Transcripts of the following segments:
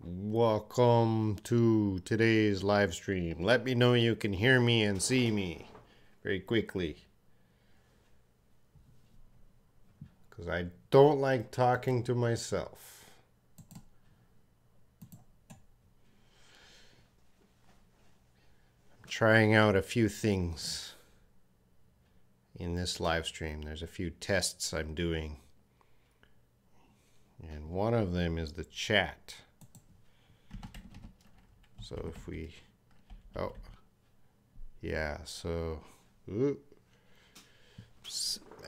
Welcome to today's live stream. Let me know you can hear me and see me very quickly, because I don't like talking to myself. I'm trying out a few things in this live stream. There's a few tests I'm doing, and one of them is the chat. So if we,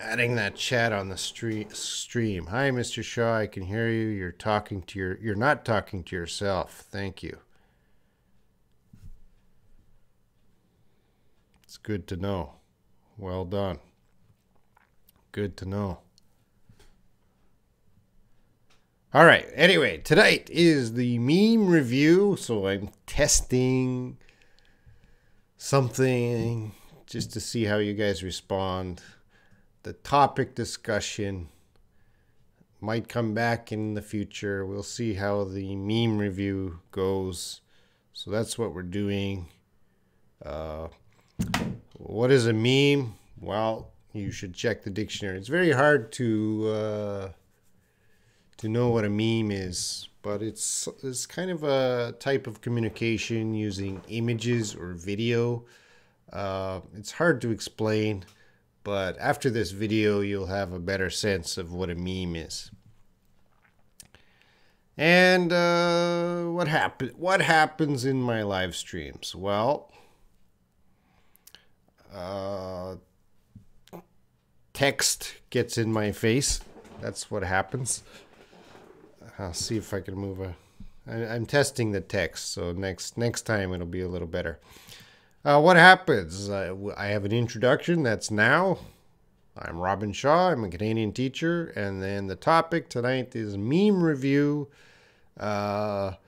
adding that chat on the stream. Hi, Mr. Shaw, I can hear you. You're not talking to yourself. Thank you. It's good to know. Well done. Good to know. All right, anyway, tonight is the meme review, so I'm testing something just to see how you guys respond. The topic discussion might come back in the future. We'll see how the meme review goes. So that's what we're doing. What is a meme? Well, you should check the dictionary. It's very hard to know what a meme is, but it's kind of a type of communication using images or video. It's hard to explain, but after this video you'll have a better sense of what a meme is. And what happens in my live streams? Well, text gets in my face. That's what happens. I'll see if I can move I'm testing the text, so next time it'll be a little better. What happens? I have an introduction. That's now. I'm Robin Shaw. I'm a Canadian teacher, and then the topic tonight is meme review. And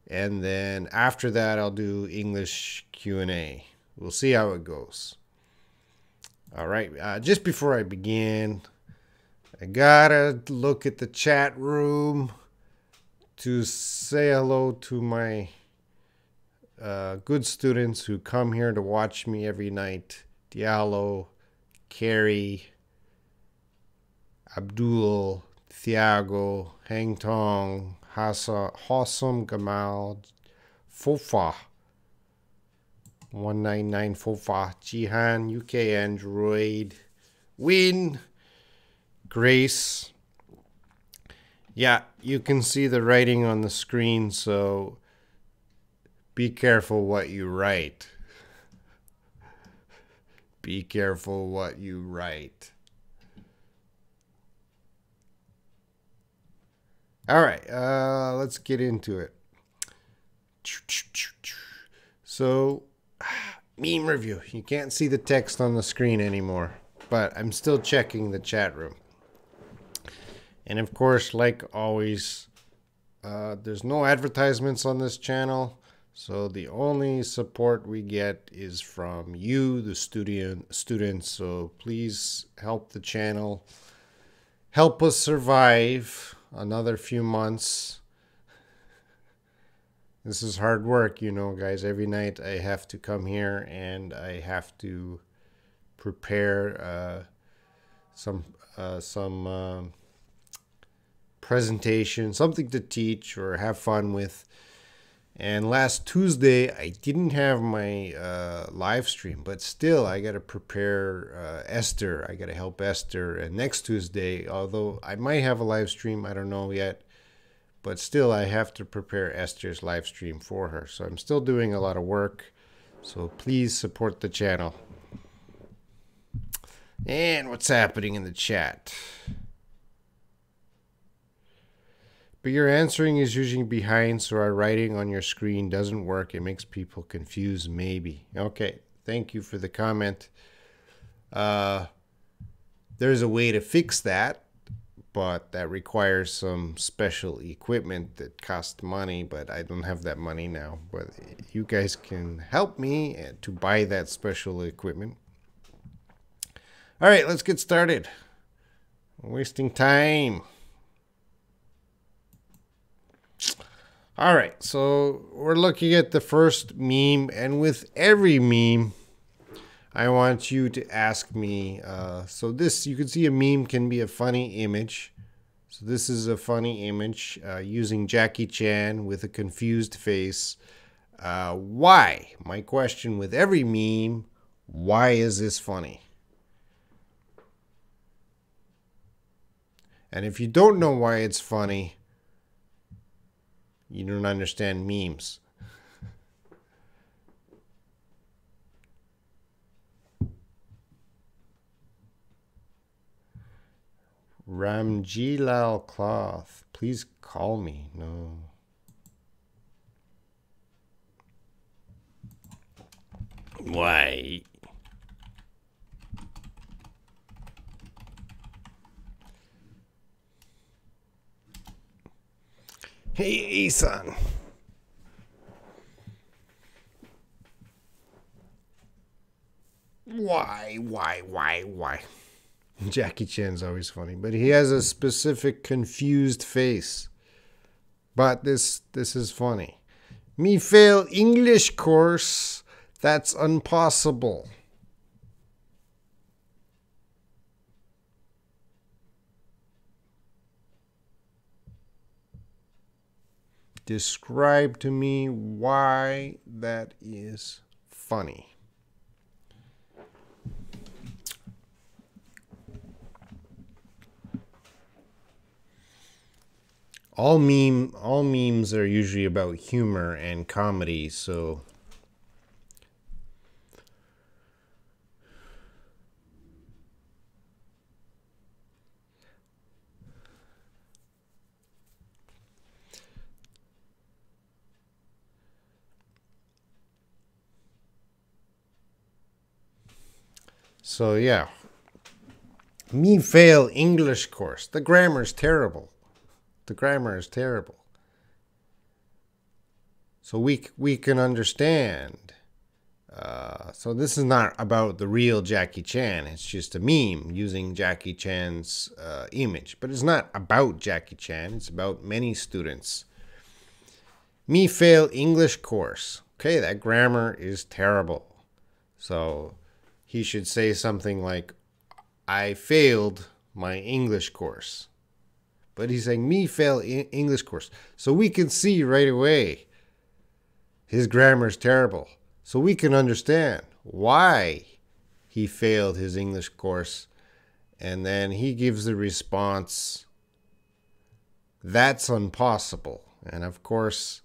then after that, I'll do English Q&A. We'll see how it goes. All right. Just before I begin, I gotta look at the chat room to say hello to my good students who come here to watch me every night. Diallo, Carrie, Abdul, Thiago, Hang Tong, Hossam Gamal, Fofa, 199 Fofa, Jihan, UK Android, Win, Grace. Yeah, you can see the writing on the screen, so be careful what you write. Be careful what you write. All right, let's get into it. So, meme review. You can't see the text on the screen anymore, but I'm still checking the chat room. And of course, like always, there's no advertisements on this channel. So the only support we get is from you, the students. So please help the channel. Help us survive another few months. This is hard work, you know, guys. Every night I have to come here and I have to prepare some presentation, something to teach or have fun with. And last Tuesday I didn't have my live stream, but still I got to prepare Esther. I got to help Esther. And next Tuesday, although I might have a live stream, I don't know yet, but still I have to prepare Esther's live stream for her. So I'm still doing a lot of work. So please support the channel. And what's happening in the chat? But your answering is usually behind, so our writing on your screen doesn't work. It makes people confused, maybe. Okay, thank you for the comment. There's a way to fix that, but that requires some special equipment that costs money, but I don't have that money now. But you guys can help me to buy that special equipment. All right, let's get started. I'm wasting time. All right, so we're looking at the first meme, and with every meme, I want you to ask me. So this, you can see a meme can be a funny image. So this is a funny image using Jackie Chan with a confused face. Why? My question with every meme, why is this funny? And if you don't know why it's funny, you don't understand memes. Ramjilal Cloth, please call me. No. Why? Hey, Isan. Why? Jackie Chan's always funny, but he has a specific confused face. But this is funny. Me fail English course. That's impossible. Describe to me why that is funny. All memes are usually about humor and comedy, so yeah. Me fail English course. The grammar's terrible. The grammar is terrible. So we can understand. So this is not about the real Jackie Chan. It's just a meme using Jackie Chan's image. But it's not about Jackie Chan. It's about many students. Me fail English course. Okay, that grammar is terrible. So he should say something like, I failed my English course. But he's saying, me fail English course. So we can see right away his grammar is terrible. So we can understand why he failed his English course. And then he gives the response, that's impossible. And of course,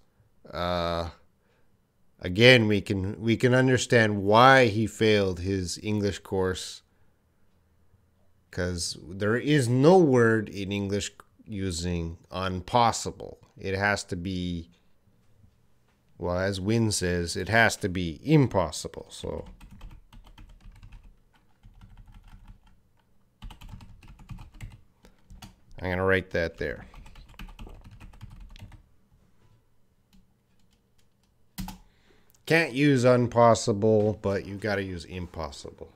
again, we can understand why he failed his English course, because there is no word in English using impossible. It has to be, well, as Win says, it has to be impossible. So I'm going to write that there. Can't use impossible, but you got to use impossible.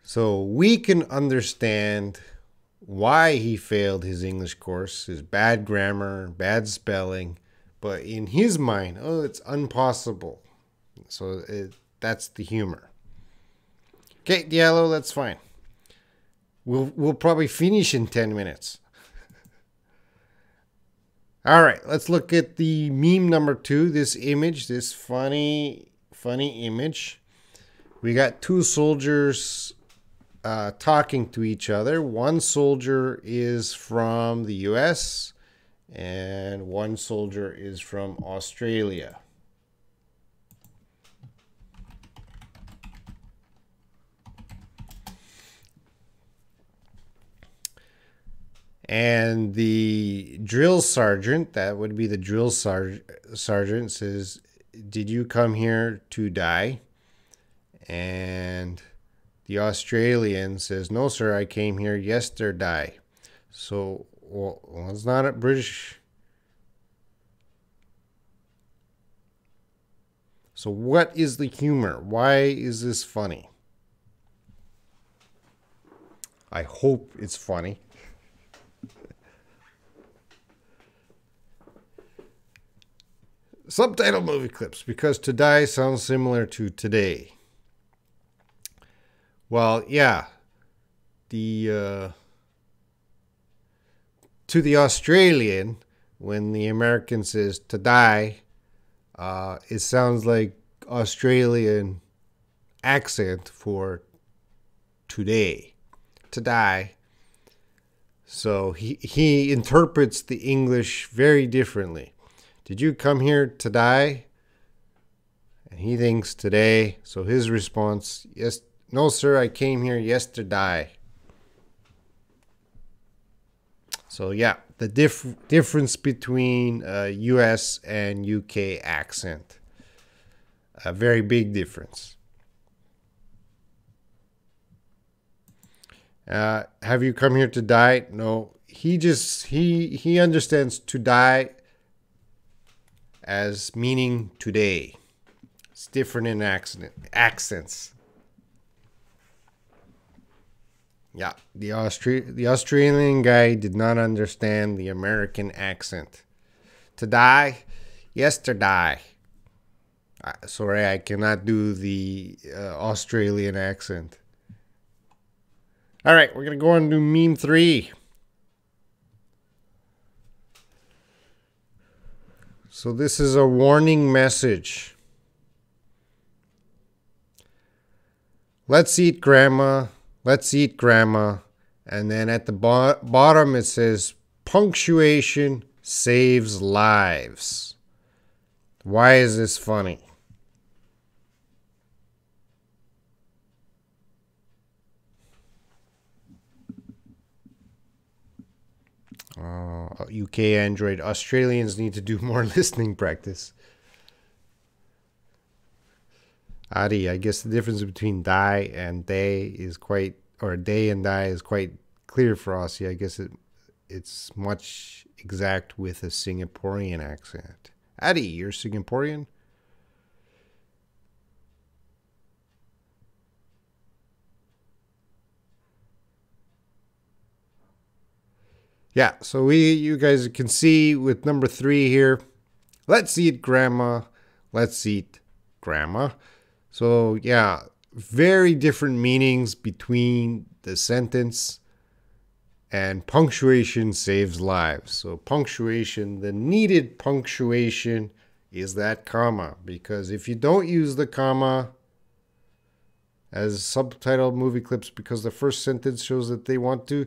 So we can understand why he failed his English course, his bad grammar, bad spelling, but in his mind, oh, it's impossible. So that's the humor. Okay, Diallo, that's fine. We'll probably finish in 10 minutes. All right, let's look at the meme number 2. This image, this funny image. We got two soldiers talking to each other. One soldier is from the US and one soldier is from Australia. And the drill sergeant, that would be the drill sergeant, says, did you come here to die? And the Australian says, no, sir, I came here yesterday. So, well, it's not a British. So what is the humor? Why is this funny? I hope it's funny. Subtitle movie clips, because to die sounds similar to today. Well, yeah. To the Australian, when the American says to die, it sounds like Australian accent for today, to die. So he interprets the English very differently. Did you come here to die? And he thinks today. So his response, yes, no, sir, I came here yesterday. So yeah, the difference between U.S. and U.K. accent. A very big difference. Have you come here to die? No. He understands to die as meaning today. It's different in accents. Yeah, the Australian guy did not understand the American accent. To die, yesterday. Sorry, I cannot do the Australian accent. All right, we're going to go on to meme 3. So this is a warning message. Let's eat grandma. Let's eat grandma. And then at the bottom it says punctuation saves lives. Why is this funny? UK Android. Australians need to do more listening practice. Adi, I guess the difference between die and day is quite, or day and die is quite clear for Aussie. I guess it's much exact with a Singaporean accent. Adi, you're Singaporean? Yeah, so you guys can see with number 3 here. Let's eat grandma. Let's eat grandma. So yeah, very different meanings between the sentence, and punctuation saves lives. So punctuation, the needed punctuation is that comma, because if you don't use the comma as subtitle movie clips, because the first sentence shows that they want to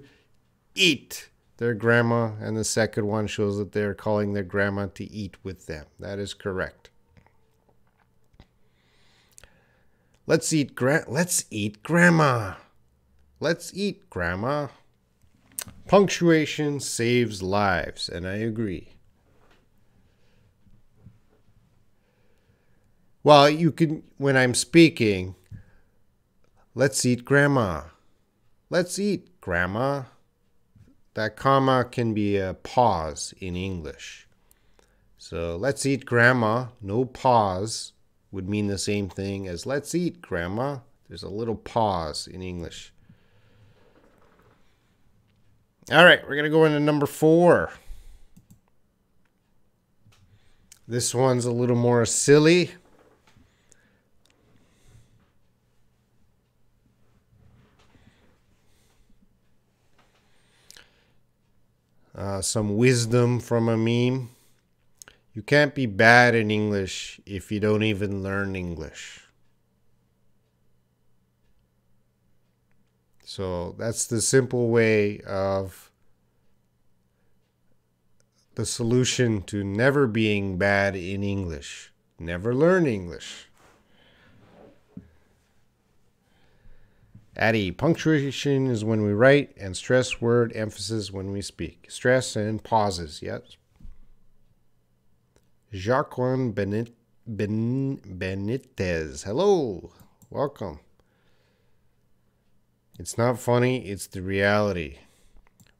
eat their grandma, and the second one shows that they're calling their grandma to eat with them. That is correct. Let's eat grandma. Let's eat grandma. Punctuation saves lives, and I agree. Well, you can, when I'm speaking, let's eat grandma. Let's eat grandma. That comma can be a pause in English. So let's eat grandma, no pause, would mean the same thing as let's eat grandma. There's a little pause in English. All right, we're going to go into number 4. This one's a little more silly. Some wisdom from a meme. You can't be bad in English if you don't even learn English. So that's the simple way of the solution to never being bad in English. Never learn English. Addy, punctuation is when we write, and stress word emphasis when we speak. Stress and pauses, yes. Jacqueline Benitez. Hello. Welcome. It's not funny, it's the reality.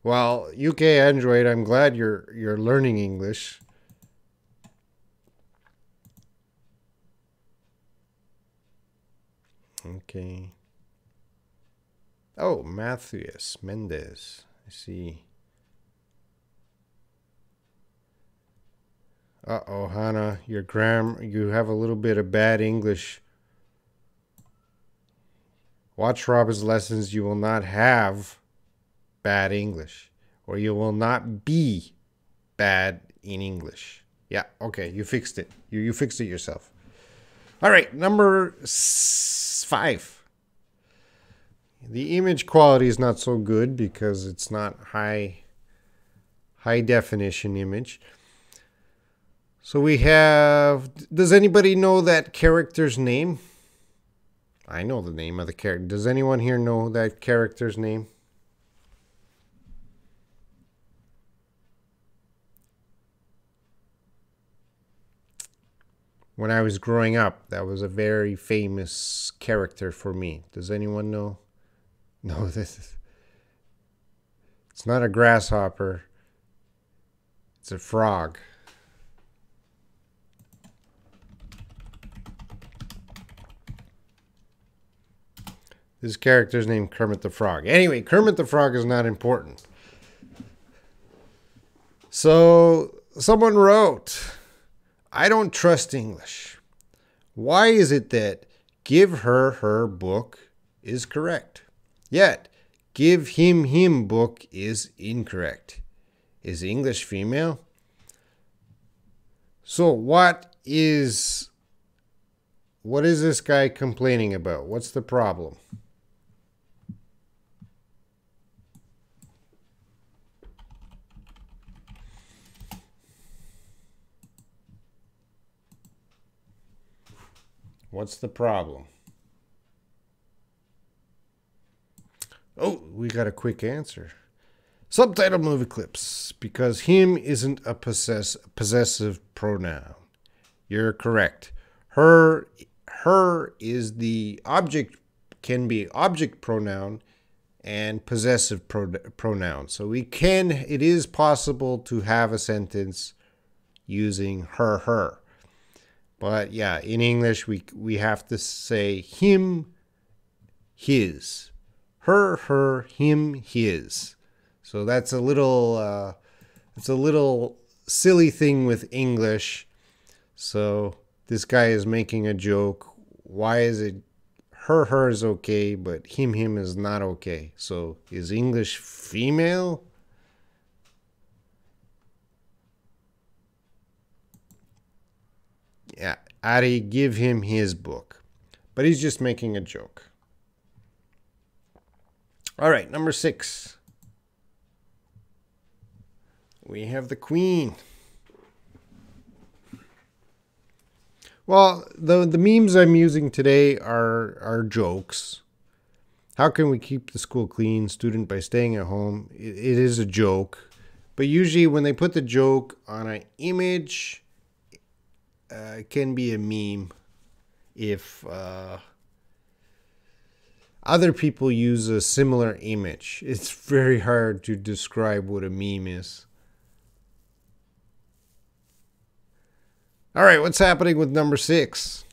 Well, UK Android, I'm glad you're learning English. Okay. Oh, Matthews Mendez. I see. Uh-oh, Hannah, your grammar, you have a little bit of bad English. Watch Robin's lessons. You will not have bad English, or you will not be bad in English. Yeah, okay, you fixed it. You fixed it yourself. All right, number 5. The image quality is not so good because it's not high definition image. So we have, does anybody know that character's name? I know the name of the character. Does anyone here know that character's name? When I was growing up, that was a very famous character for me. Does anyone know? No, it's not a grasshopper. It's a frog. This character's named Kermit the Frog. Anyway, Kermit the Frog is not important. So, someone wrote, I don't trust English. Why is it that give her her book is correct, yet give him book is incorrect? Is English female? So what is this guy complaining about? What's the problem? What's the problem? Oh, we got a quick answer. Subtitle movie clips. Because him isn't a possessive pronoun. You're correct. Her is the object, can be object pronoun and possessive pronoun. So it is possible to have a sentence using her. But yeah, in English, we have to say him, his. Her, him, his. So that's a little, it's a little silly thing with English. So this guy is making a joke. Why is it her is okay, but him is not okay? So is English female? Yeah, Ari, give him his book. But he's just making a joke. All right, number 6. We have the Queen. Well, the memes I'm using today are jokes. How can we keep the school clean, student, by staying at home? It is a joke. But usually when they put the joke on an image, it can be a meme if other people use a similar image. It's very hard to describe what a meme is. All right, what's happening with number 6?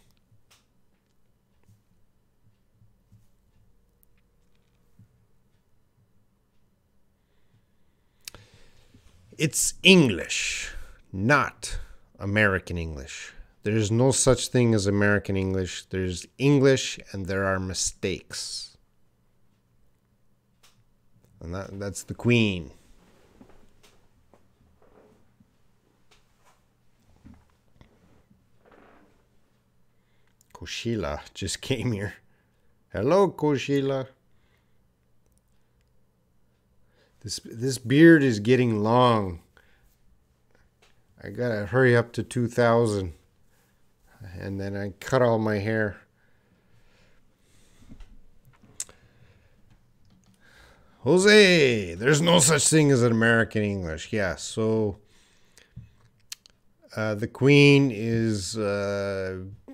It's English, not American English. There's no such thing as American English. There's English and there are mistakes. And that's the Queen. Koshila just came here. Hello, Koshila. This beard is getting long. I gotta hurry up to 2,000. And then I cut all my hair. Jose, there's no such thing as an American English. Yeah, so the Queen is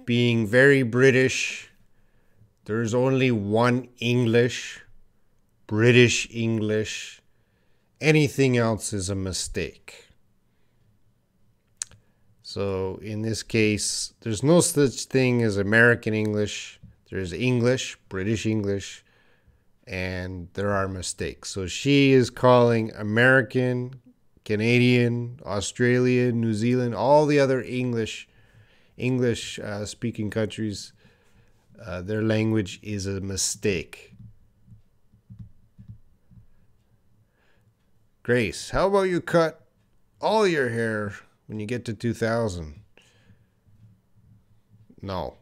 being very British. There's only one English, British English. Anything else is a mistake. So in this case, there's no such thing as American English. There's English, British English, and there are mistakes. So she is calling American Canadian, Australian, New Zealand, all the other English speaking countries, their language is a mistake. Grace, how about you cut all your hair when you get to 2000? No.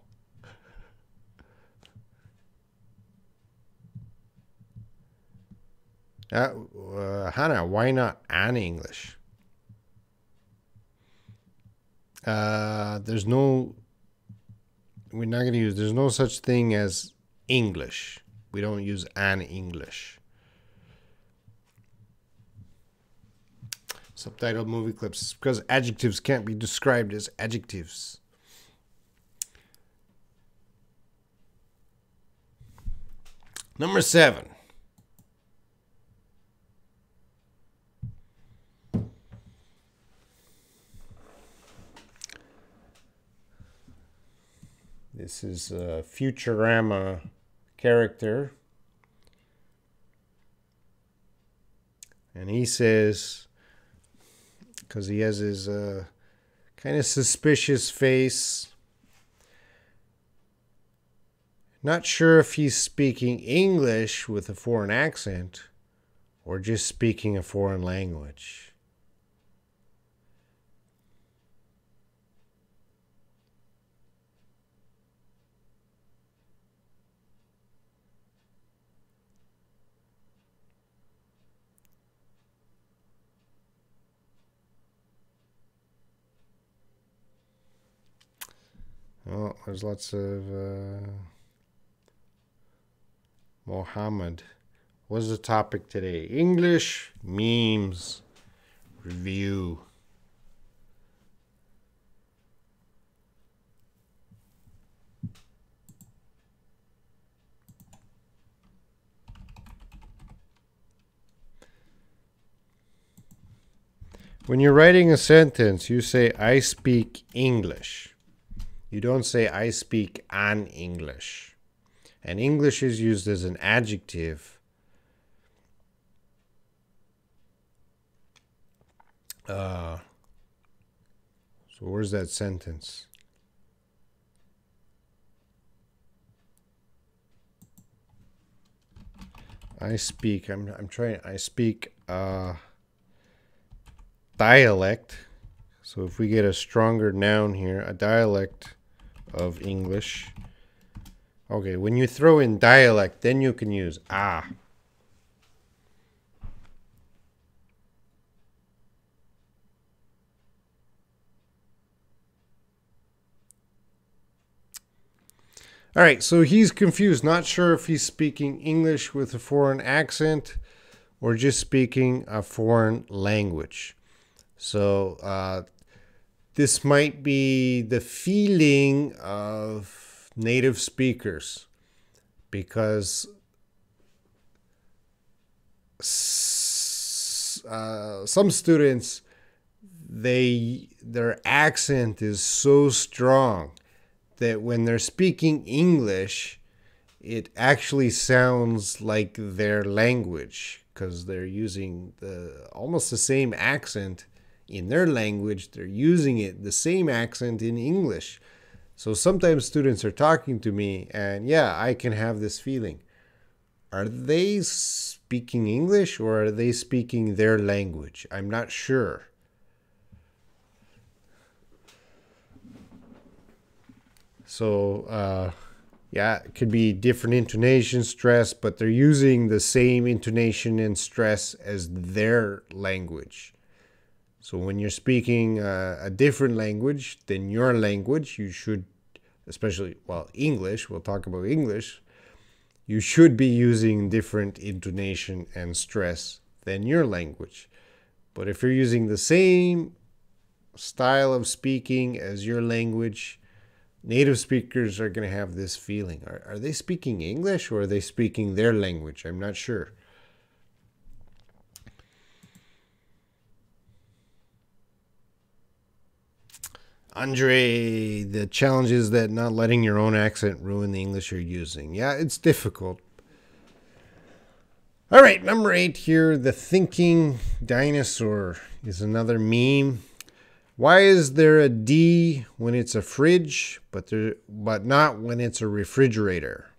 Hannah, why not an English? There's no, we're not going to use, there's no such thing as English. We don't use an English. Subtitled movie clips, because adjectives can't be described as adjectives. Number 7. This is a Futurama character. And he says, because he has his kind of suspicious face, not sure if he's speaking English with a foreign accent or just speaking a foreign language. Oh, there's lots of Mohammed. What's the topic today? English memes review. When you're writing a sentence, you say, I speak English. You don't say, I speak an English. And English is used as an adjective. So where's that sentence? I speak, I speak dialect. So if we get a stronger noun here, a dialect of English. Okay, when you throw in dialect, then you can use ah. All right, so he's confused, not sure if he's speaking English with a foreign accent or just speaking a foreign language. So this might be the feeling of native speakers, because some students, their accent is so strong that when they're speaking English, it actually sounds like their language, because they're using almost the same accent in their language. They're using it, the same accent in English. So sometimes students are talking to me and yeah, I can have this feeling. Are they speaking English or are they speaking their language? I'm not sure. So, yeah, it could be different intonation, stress, but they're using the same intonation and stress as their language. So when you're speaking a different language than your language, you should, especially, well, English, we'll talk about English, you should be using different intonation and stress than your language. But if you're using the same style of speaking as your language, native speakers are going to have this feeling. Are they speaking English or are they speaking their language? I'm not sure. Andre, the challenge is that not letting your own accent ruin the English you're using. Yeah, it's difficult. All right, number 8 here. The Thinking Dinosaur is another meme. Why is there a D when it's a fridge, but not when it's a refrigerator?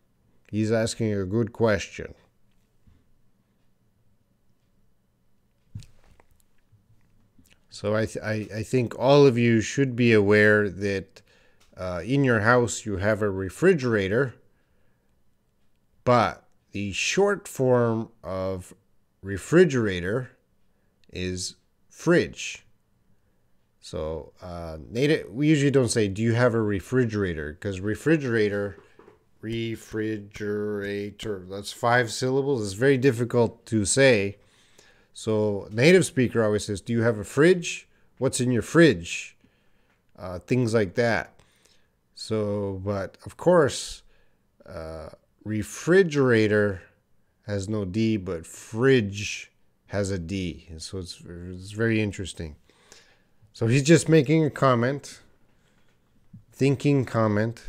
He's asking a good question. So I think all of you should be aware that in your house you have a refrigerator, but the short form of refrigerator is fridge. So we usually don't say, do you have a refrigerator? Because refrigerator, that's 5 syllables. It's very difficult to say. So native speaker always says, do you have a fridge? What's in your fridge? Things like that. So, but of course, refrigerator has no D, but fridge has a D. And so it's very interesting. So he's just making a comment. Thinking comment.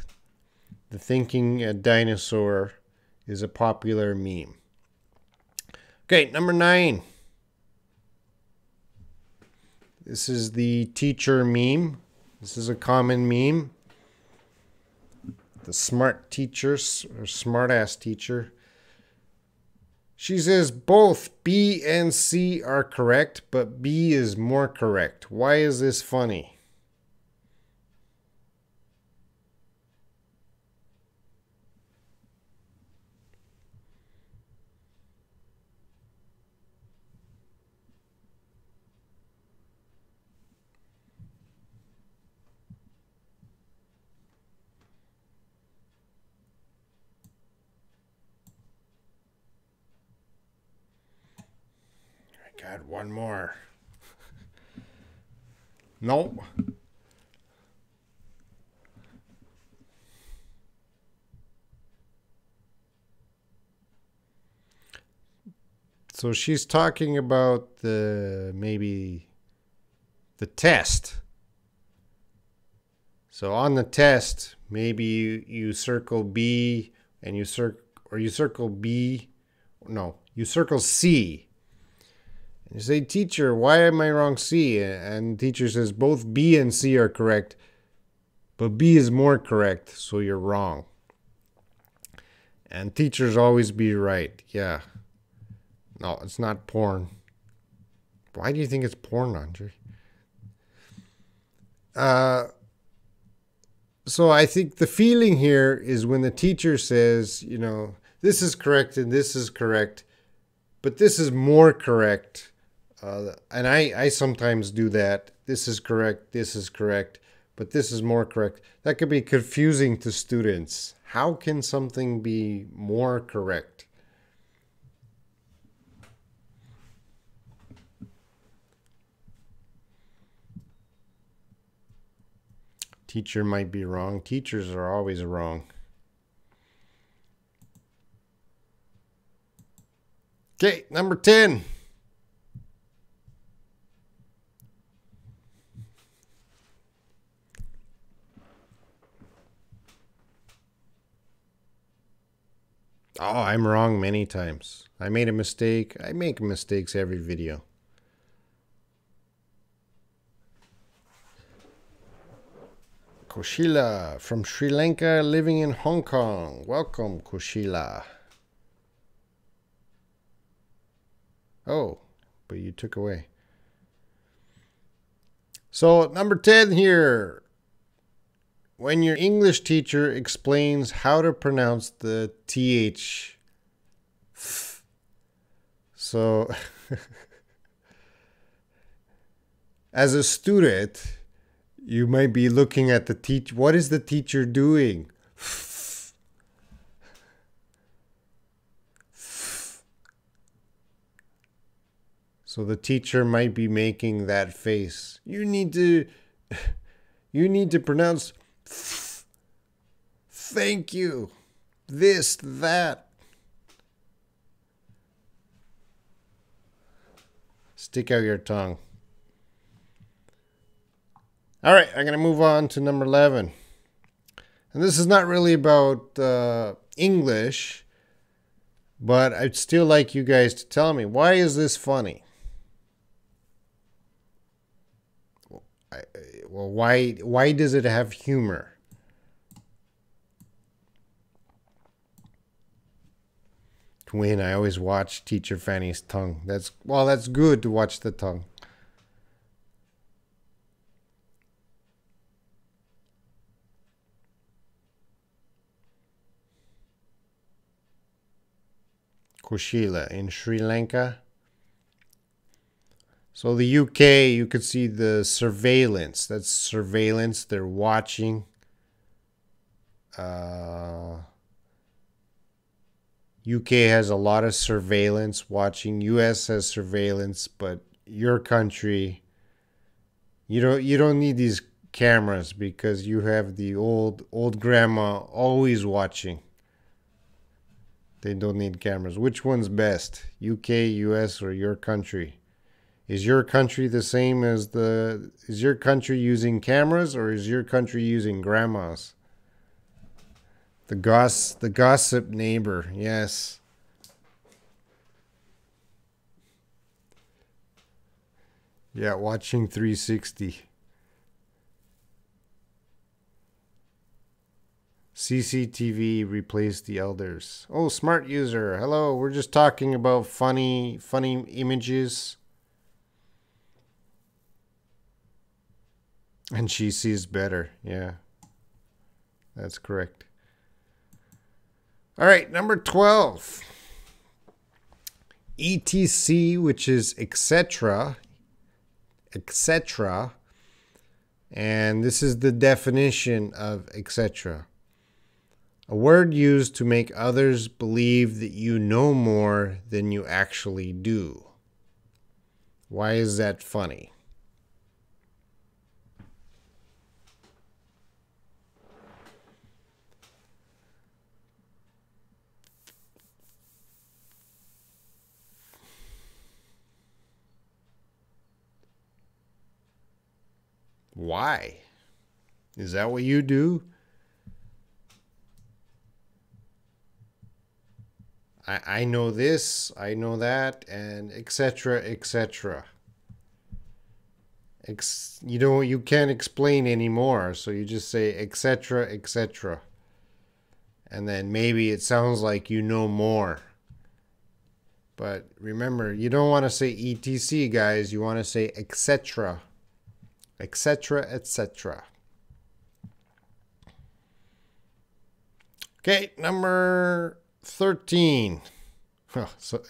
The Thinking Dinosaur is a popular meme. Okay, number 9. This is the teacher meme. This is a common meme. The smart teacher, or smart-ass teacher. She says both B and C are correct, but B is more correct. Why is this funny? God, one more. Nope. So she's talking about maybe the test. So on the test, maybe you circle B and you circle B. No, you circle C. You say, teacher, why am I wrong C? And teacher says, both B and C are correct, but B is more correct, so you're wrong. And teachers always be right. Yeah. No, it's not porn. Why do you think it's porn, Andre? So I think the feeling here is when the teacher says, you know, this is correct and this is correct, but this is more correct. And I sometimes do that. This is correct, but this is more correct. That could be confusing to students. How can something be more correct? Teacher might be wrong. Teachers are always wrong. Okay, number 10. Oh, I'm wrong many times. I made a mistake. I make mistakes every video. Koshila from Sri Lanka, living in Hong Kong. Welcome, Koshila. Oh, but you took away. So, number 10 here. When your English teacher explains how to pronounce the TH. So, as a student, you might be looking at the teacher. What is the teacher doing? So the teacher might be making that face. You need to pronounce thank you, this, that. Stick out your tongue. All right, I'm going to move on to number 11. And this is not really about English, But I'd still like you guys to tell me, why is this funny? Well, why does it have humor? Wayne, I always watch Teacher Fanny's tongue. That's good to watch the tongue. Kushila in Sri Lanka. So the UK, you could see the surveillance. That's surveillance. They're watching. UK has a lot of surveillance watching. US has surveillance, but your country, you don't need these cameras because you have the old grandma always watching. They don't need cameras. Which one's best? UK, US, or your country? Is your country the same as is your country using cameras, or is your country using grandmas? The gossip neighbor, yes. Yeah, watching 360. CCTV replaced the elders. Oh, smart user. Hello, we're just talking about funny images. And she sees better. Yeah. That's correct. All right, number 12. ETC, which is etc. Etc. And this is the definition of etc. A word used to make others believe that you know more than you actually do. Why is that funny? Why? Is that what you do? I know this, I know that, and etc. etc. You can't explain anymore, so you just say etc. etc. And then maybe it sounds like you know more. But remember, you don't want to say etc, guys. You want to say etc. etc. etc. Okay, number 13. Oh, so,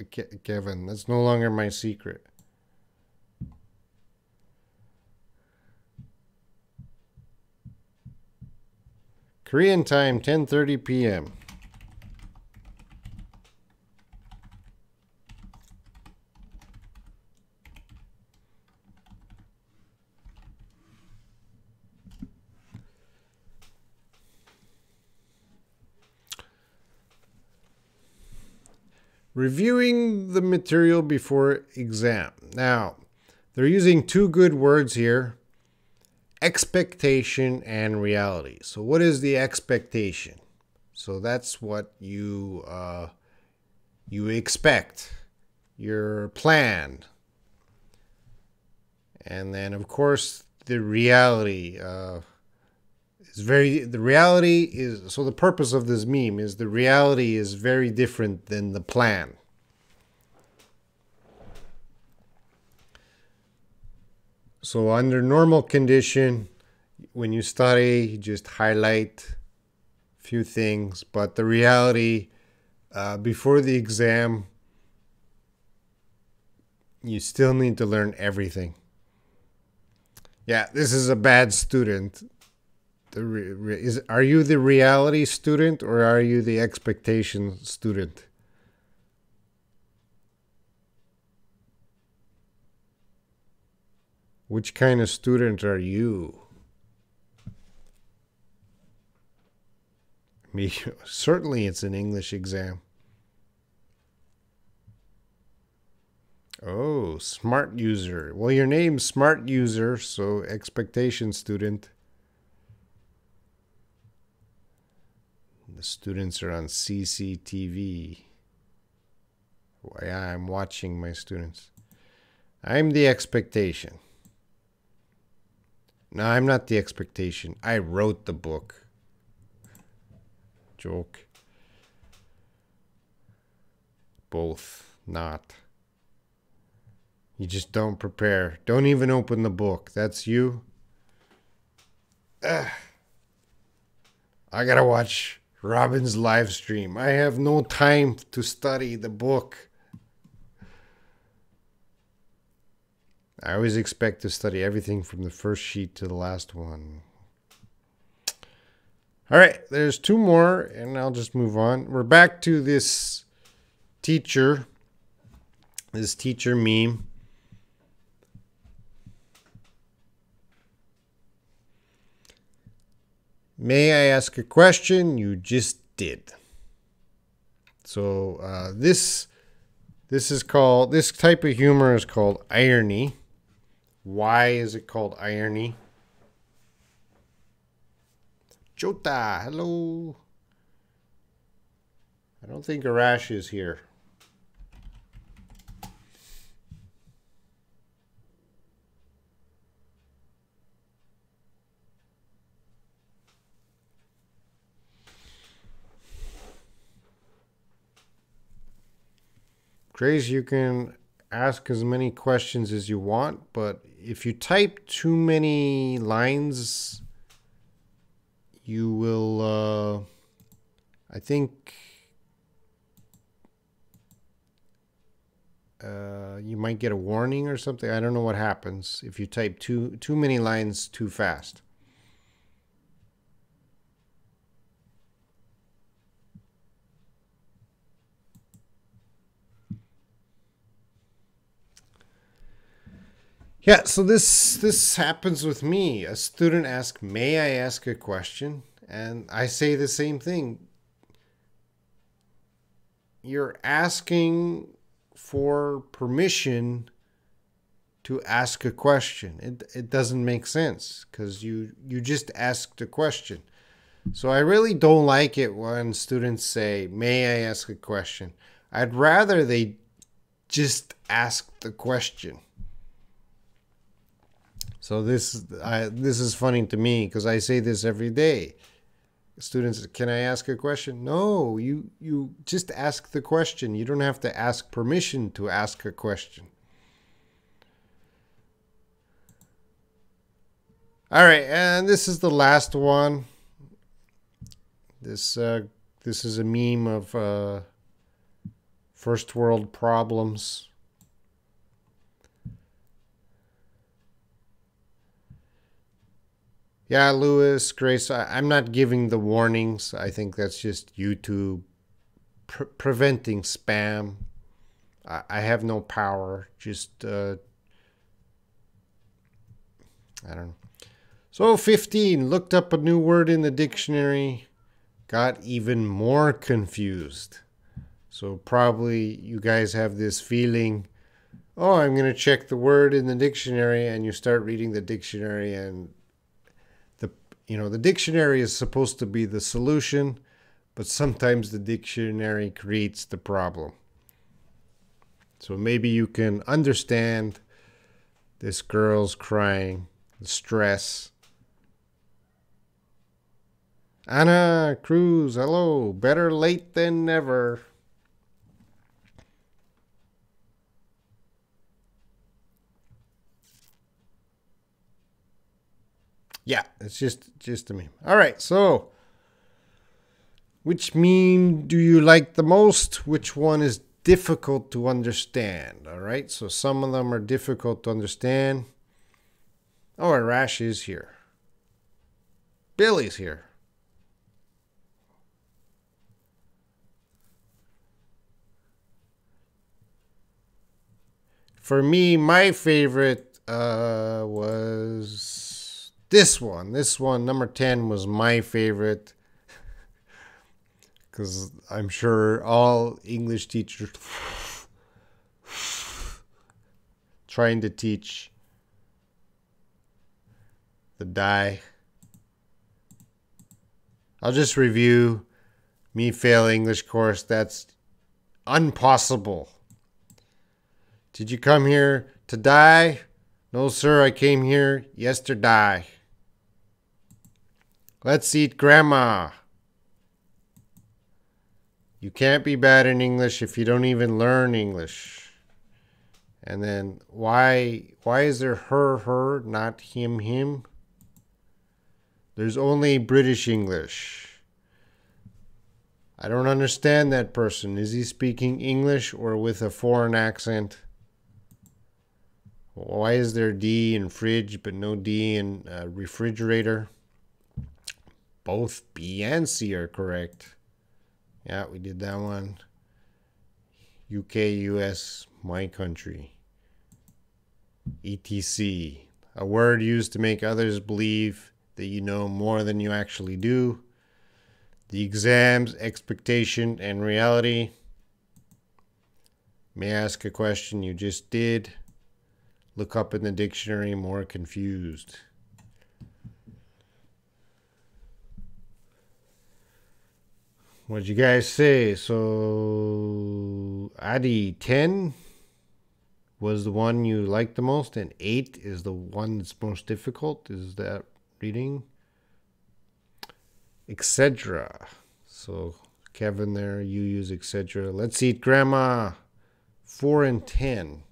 Kevin, that's no longer my secret. Korean time, 10:30 p.m. Reviewing the material before exam. Now, they're using two good words here, expectation and reality. So what is the expectation? So that's what you expect, your plan. And then, of course, the reality the purpose of this meme is the reality is very different than the plan. So under normal condition, when you study, you just highlight a few things, but the reality before the exam, you still need to learn everything. Yeah, this is a bad student. Are you the reality student or are you the expectation student? Which kind of student are you? Certainly it's an English exam. Oh, smart user. Well, your name's smart user, so expectation student. The students are on CCTV. I'm watching my students. I'm the expectation. No, I'm not the expectation. I wrote the book. Joke. Both. Not. You just don't prepare. Don't even open the book. That's you. I gotta watch Robin's live stream. I have no time to study the book. I always expect to study everything from the first sheet to the last one. All right, there's two more, and I'll just move on. We're back to this teacher meme. May I ask a question? You just did. So this type of humor is called irony. Why is it called irony? Jota, hello. I don't think Arash is here. Grace, you can ask as many questions as you want, but if you type too many lines, you will, I think, you might get a warning or something. I don't know what happens if you type too many lines too fast. Yeah, so this happens with me. A student asks, "May I ask a question?" And I say the same thing. You're asking for permission to ask a question. It doesn't make sense because you just asked a question. So I really don't like it when students say, "May I ask a question?" I'd rather they just ask the question. So this is funny to me because I say this every day. Students, can I ask a question? No, you just ask the question. You don't have to ask permission to ask a question. All right, and this is the last one. This is a meme of first world problems. Yeah, Lewis, Grace, I'm not giving the warnings. I think that's just YouTube preventing spam. I have no power. Just, I don't know. So 15, looked up a new word in the dictionary, got even more confused. So probably you guys have this feeling, oh, I'm going to check the word in the dictionary, and you start reading the dictionary, and the dictionary is supposed to be the solution, but sometimes the dictionary creates the problem. So maybe you can understand this girl's crying, the stress. Anna Cruz, hello. Better late than never. Yeah, it's just a meme. All right, so which meme do you like the most? Which one is difficult to understand? All right, so some of them are difficult to understand. Oh, Arash is here. Billy's here. For me, my favorite was this one. This one, number 10, was my favorite. Because I'm sure all English teachers trying to teach the die. I'll just review me fail English course. That's impossible. Did you come here to die? No, sir, I came here yesterday. Let's eat grandma. You can't be bad in English if you don't even learn English. And then why is there her, not him? There's only British English. I don't understand that person. Is he speaking English or with a foreign accent? Why is there D in fridge but no D in refrigerator? Both B and C are correct. Yeah, we did that one. UK, US, my country. ETC. A word used to make others believe that you know more than you actually do. The exams, expectation, and reality. May I ask a question? You just did. Look up in the dictionary, more confused. What'd you guys say? So, Adi, 10 was the one you liked the most, and 8 is the one that's most difficult. Is that reading? Etc. So, Kevin there, you use etc. Let's eat grandma. 4 and 10.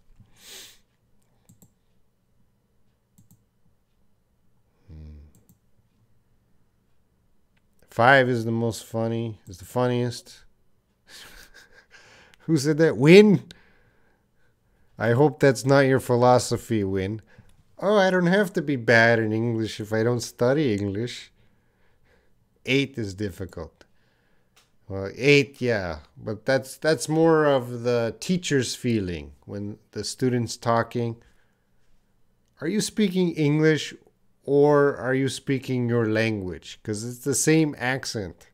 Five is the most funny, is the funniest. Who said that? Win? I hope that's not your philosophy, Win. Oh, I don't have to be bad in English if I don't study English. 8 is difficult. Well, 8, yeah. But that's more of the teacher's feeling when the student's talking. Are you speaking English or are you speaking your language? Because it's the same accent.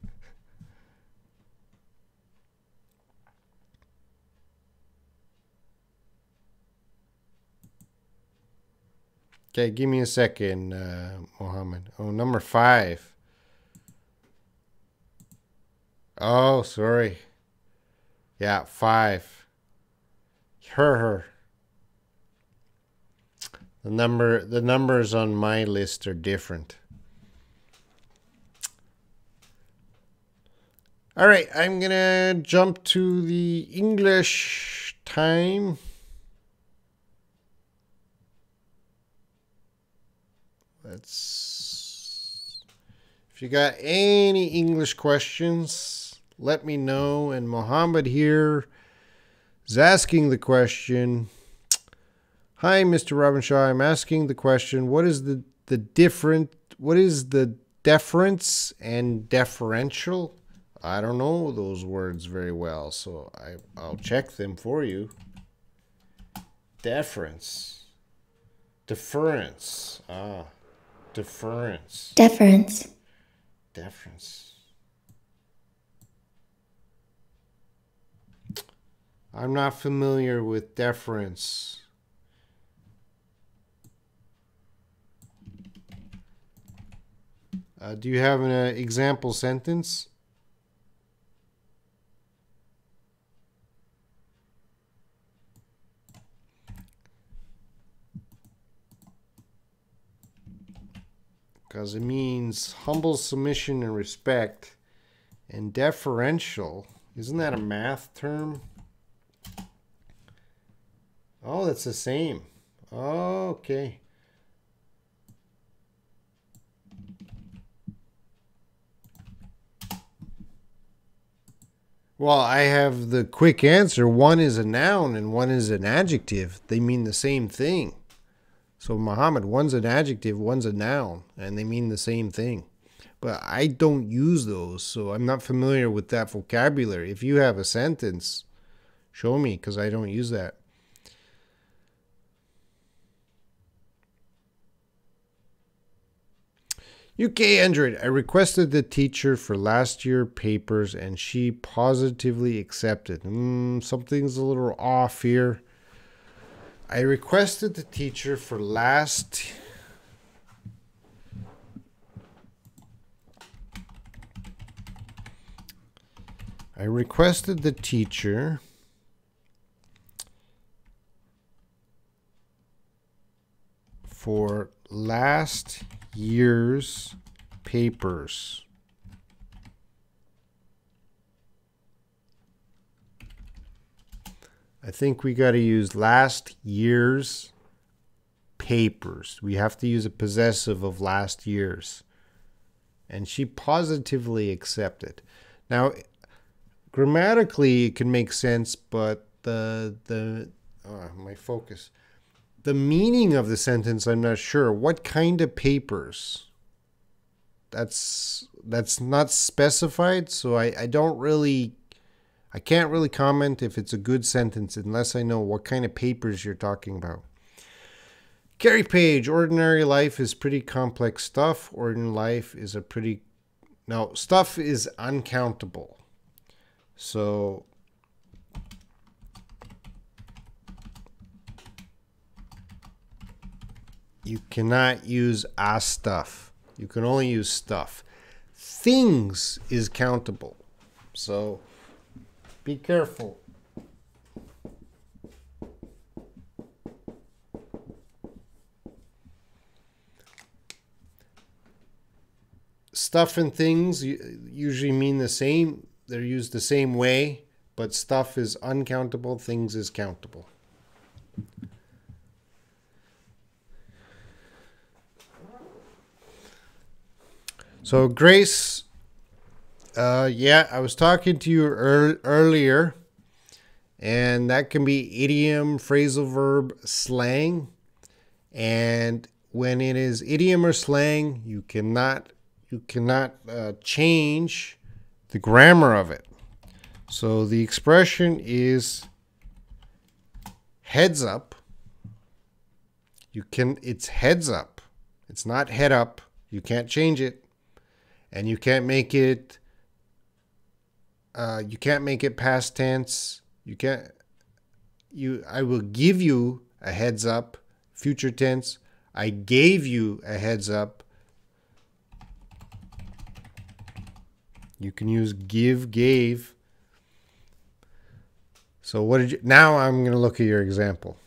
Okay, give me a second, Mohammed. Oh, number 5. Oh, sorry. Yeah, 5. Her. The numbers on my list are different. All right, I'm gonna jump to the English time. If you got any English questions, let me know. And Mohammed here is asking the question. Hi, Mr. Robinshaw. I'm asking the question, what is the deference and deferential? I don't know those words very well, so I'll check them for you. Deference. Deference. Deference. Deference. Deference. I'm not familiar with deference. Do you have an example sentence? Because it means humble submission and respect. And deferential, isn't that a math term? Oh, that's the same. Oh, okay. Well, I have the quick answer. One is a noun and one is an adjective. They mean the same thing. So, Muhammad, one's an adjective, one's a noun, and they mean the same thing. But I don't use those, so I'm not familiar with that vocabulary. If you have a sentence, show me, because I don't use that. UK Android, I requested the teacher for last year papers and she positively accepted. Something's a little off here. I requested the teacher for last... I requested the teacher for last year's papers. I think we got to use last year's papers. We have to use a possessive of last year's. And she positively accepted. Now, grammatically, it can make sense, but my focus. The meaning of the sentence, I'm not sure. What kind of papers? That's not specified, so I can't really comment if it's a good sentence unless I know what kind of papers you're talking about. Carrie Page, ordinary life is pretty complex stuff. Ordinary life is stuff is uncountable. So you cannot use a stuff. You can only use stuff. Things is countable. So be careful. Stuff and things usually mean the same. They're used the same way, but stuff is uncountable, things is countable. So Grace, I was talking to you earlier, and that can be idiom, phrasal verb, slang. And when it is idiom or slang, you cannot change the grammar of it. So the expression is heads up. It's heads up. It's not head up. You can't change it. And you can't make it past tense. I will give you a heads up, future tense. I gave you a heads up. You can use give, gave. So now I'm going to look at your example.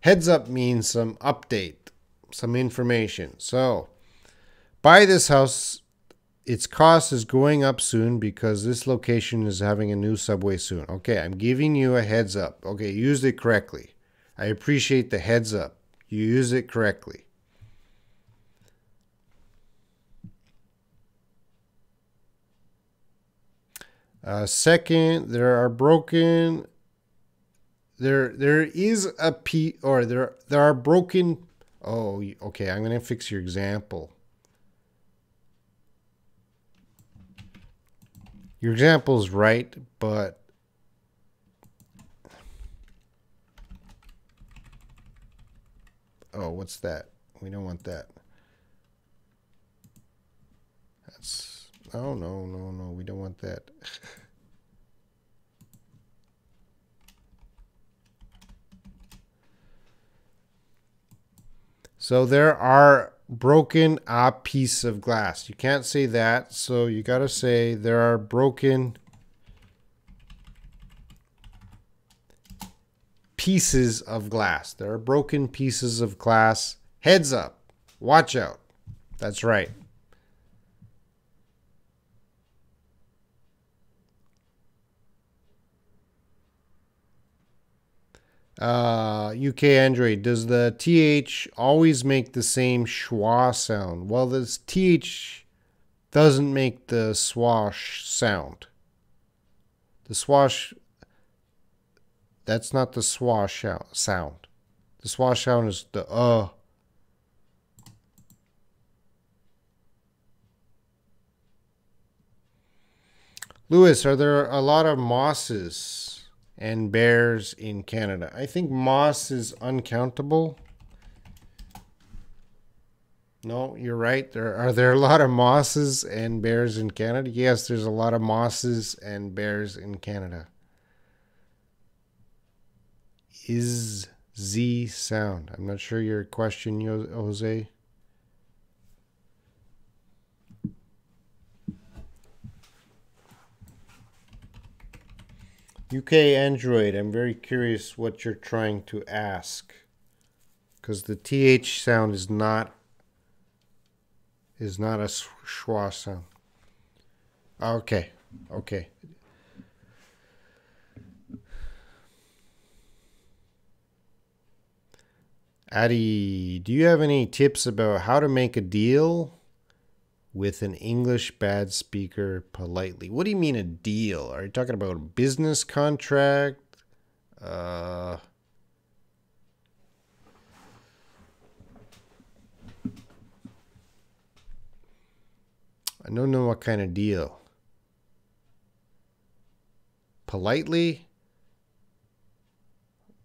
Heads up means some update, some information. So, buy this house. Its cost is going up soon because this location is having a new subway soon. Okay, I'm giving you a heads up. Okay, you used it correctly. I appreciate the heads up. You use it correctly. Second, there are broken. There are broken. Oh, okay. I'm gonna fix your example. Your example's right, but oh, what's that? We don't want that. That's no. We don't want that. So there are broken a piece of glass. You can't say that, so you got to say there are broken pieces of glass. There are broken pieces of glass. Heads up. Watch out. That's right. UK Android, does the TH always make the same schwa sound? Well, this TH doesn't make the swash sound. The swash, that's not the swash sound. The swash sound is the Lewis, are there a lot of mosses and bears in Canada? I think moss is uncountable. No, you're right. Are there a lot of mosses and bears in Canada? Yes, there's a lot of mosses and bears in Canada. Is Z sound? I'm not sure your question, Jose. UK Android, I'm very curious what you're trying to ask. because the TH sound is not a schwa sound. Okay. Okay. Addie, do you have any tips about how to make a deal with an English bad speaker politely? What do you mean a deal? Are you talking about a business contract? I don't know what kind of deal. Politely?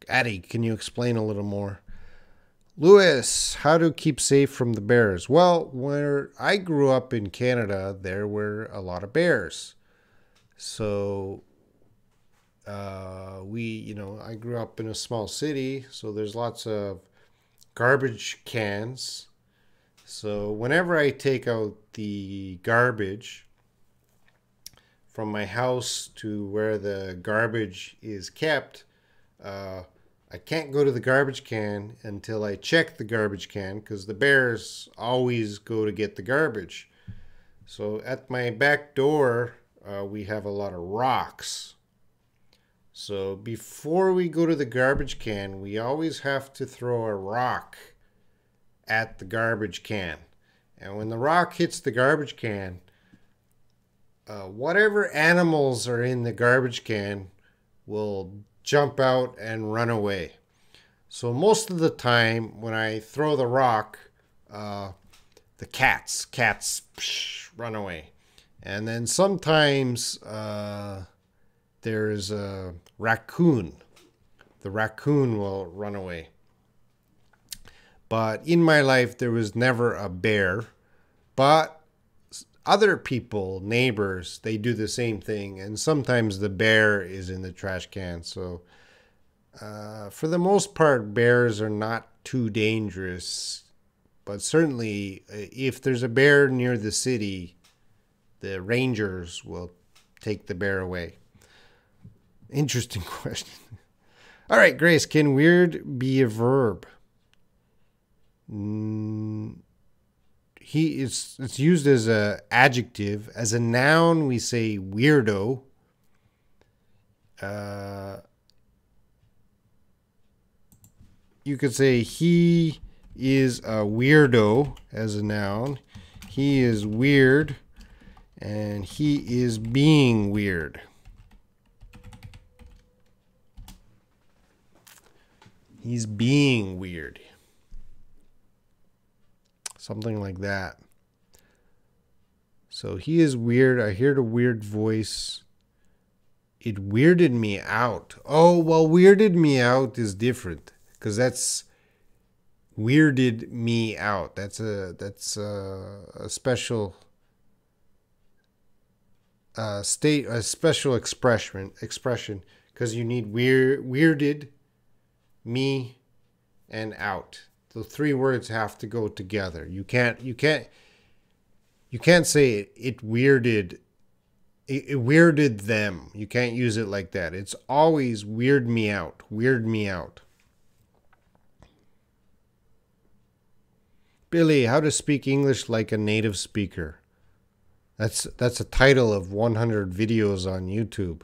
Addie, can you explain a little more? Lewis, how to keep safe from the bears? Well, where I grew up in Canada, there were a lot of bears. So I grew up in a small city, so there's lots of garbage cans. So whenever I take out the garbage from my house to where the garbage is kept, I can't go to the garbage can until I check the garbage can, because the bears always go to get the garbage. So at my back door, we have a lot of rocks. So before we go to the garbage can, we always have to throw a rock at the garbage can. And when the rock hits the garbage can, whatever animals are in the garbage can will jump out and run away. So most of the time when I throw the rock, the cats run away. And then sometimes there's a raccoon. The raccoon will run away. But in my life, there was never a bear. But other people, neighbors, they do the same thing. And sometimes the bear is in the trash can. So for the most part, bears are not too dangerous. But certainly, if there's a bear near the city, the rangers will take the bear away. Interesting question. All right, Grace, can weird be a verb? It's used as an adjective. As a noun, we say weirdo. You could say he is a weirdo as a noun. He is weird, and he is being weird. He's being weird. Something like that. So he is weird. I heard a weird voice. It weirded me out. Oh, well, weirded me out is different, because that's weirded me out. That's a special a special expression, because you need weirded, me, and out. The three words have to go together. You can't say it weirded. It weirded them. You can't use it like that. It's always weird me out. Weird me out. Billy, how to speak English like a native speaker. That's a title of 100 videos on YouTube.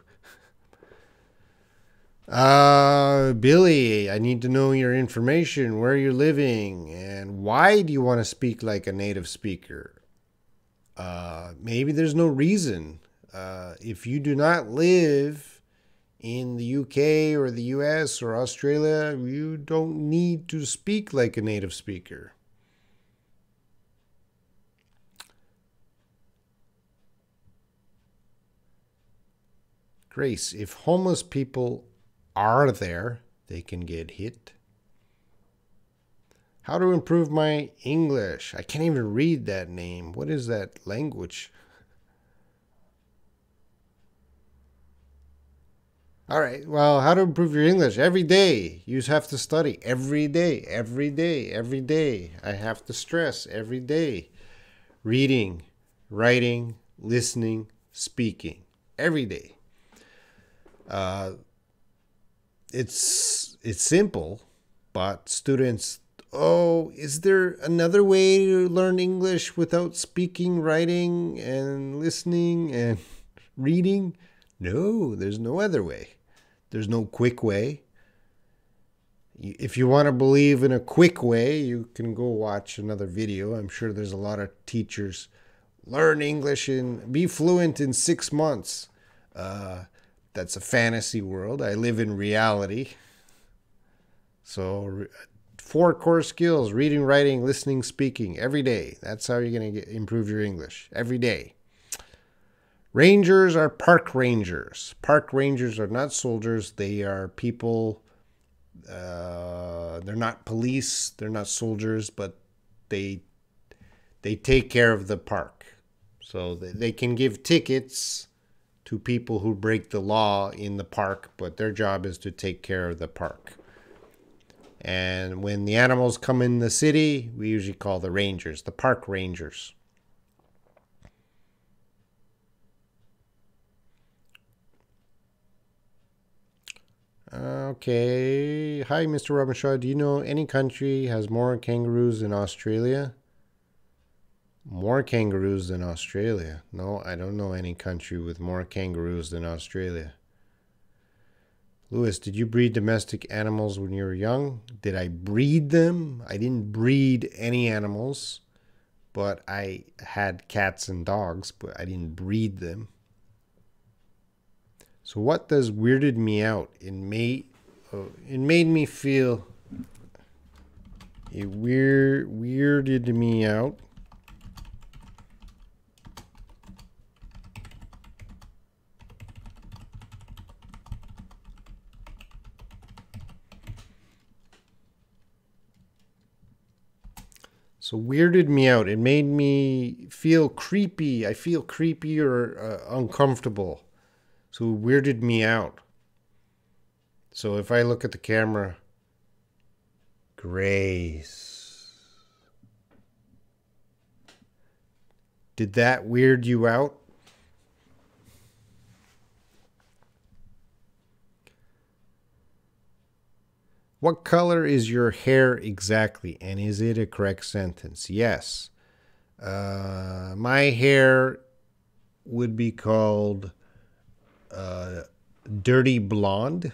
Billy, I need to know your information, where you're living, and why do you want to speak like a native speaker? Maybe there's no reason. If you do not live in the UK or the US or Australia, you don't need to speak like a native speaker. Grace, if homeless people are there, they can get hit. How to improve my English? I can't even read that name. What is that language? All right, well, how to improve your English? Every day. You just have to study. Every day, every day, every day. I have to stress every day. Reading, writing, listening, speaking. Every day. It's simple, but students Oh, is there another way to learn English without speaking, writing, and listening and reading? No, there's no other way. There's no quick way. If you want to believe in a quick way, you can go watch another video. I'm sure there's a lot of teachers. Learn English and be fluent in 6 months. That's a fantasy world. I live in reality. So 4 core skills: reading, writing, listening, speaking, every day. That's how you're going to improve your English, every day. Rangers are park rangers. Park rangers are not soldiers. They are people. They're not police. They're not soldiers, but they take care of the park. So they can give tickets to people who break the law in the park, but their job is to take care of the park. And when the animals come in the city, we usually call the rangers, the park rangers. Okay. Hi, Mr. Robinshaw. Do you know any country has more kangaroos than Australia? More kangaroos than Australia? No, I don't know any country with more kangaroos than Australia. Lewis, did you breed domestic animals when you were young? Did I breed them? I didn't breed any animals, but I had cats and dogs, but I didn't breed them. So what does weirded me out? It made me feel. It weirded me out. So weirded me out. It made me feel creepy. I feel creepy or uncomfortable. So it weirded me out. So if I look at the camera, Grace. Did that weird you out? What color is your hair exactly? And is it a correct sentence? Yes. My hair would be called dirty blonde.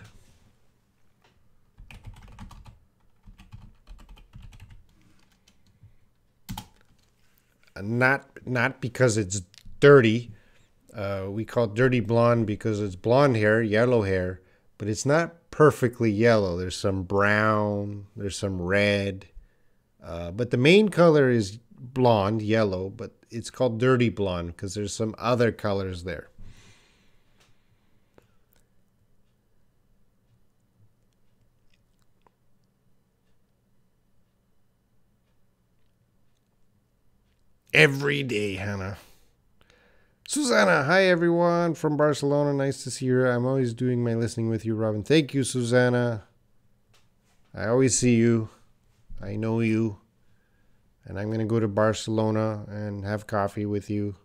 Not because it's dirty. We call it dirty blonde because it's blonde hair, yellow hair, but it's not perfectly yellow. There's some brown, there's some red, but the main color is blonde, yellow, but it's called dirty blonde because there's some other colors there. Every day, Hannah. Susanna, hi everyone from Barcelona. Nice to see you. I'm always doing my listening with you, Robin. Thank you, Susanna. I always see you. I know you. And I'm going to go to Barcelona and have coffee with you.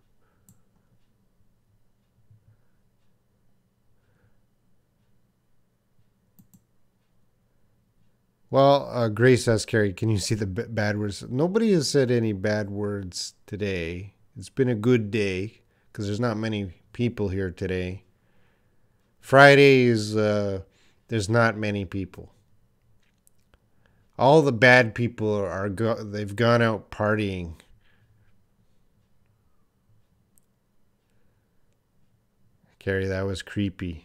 Well, Grace asked Carrie, can you see the bad words? Nobody has said any bad words today. It's been a good day because there's not many people here today. Friday is, there's not many people. All the bad people they've gone out partying. Carrie, that was creepy.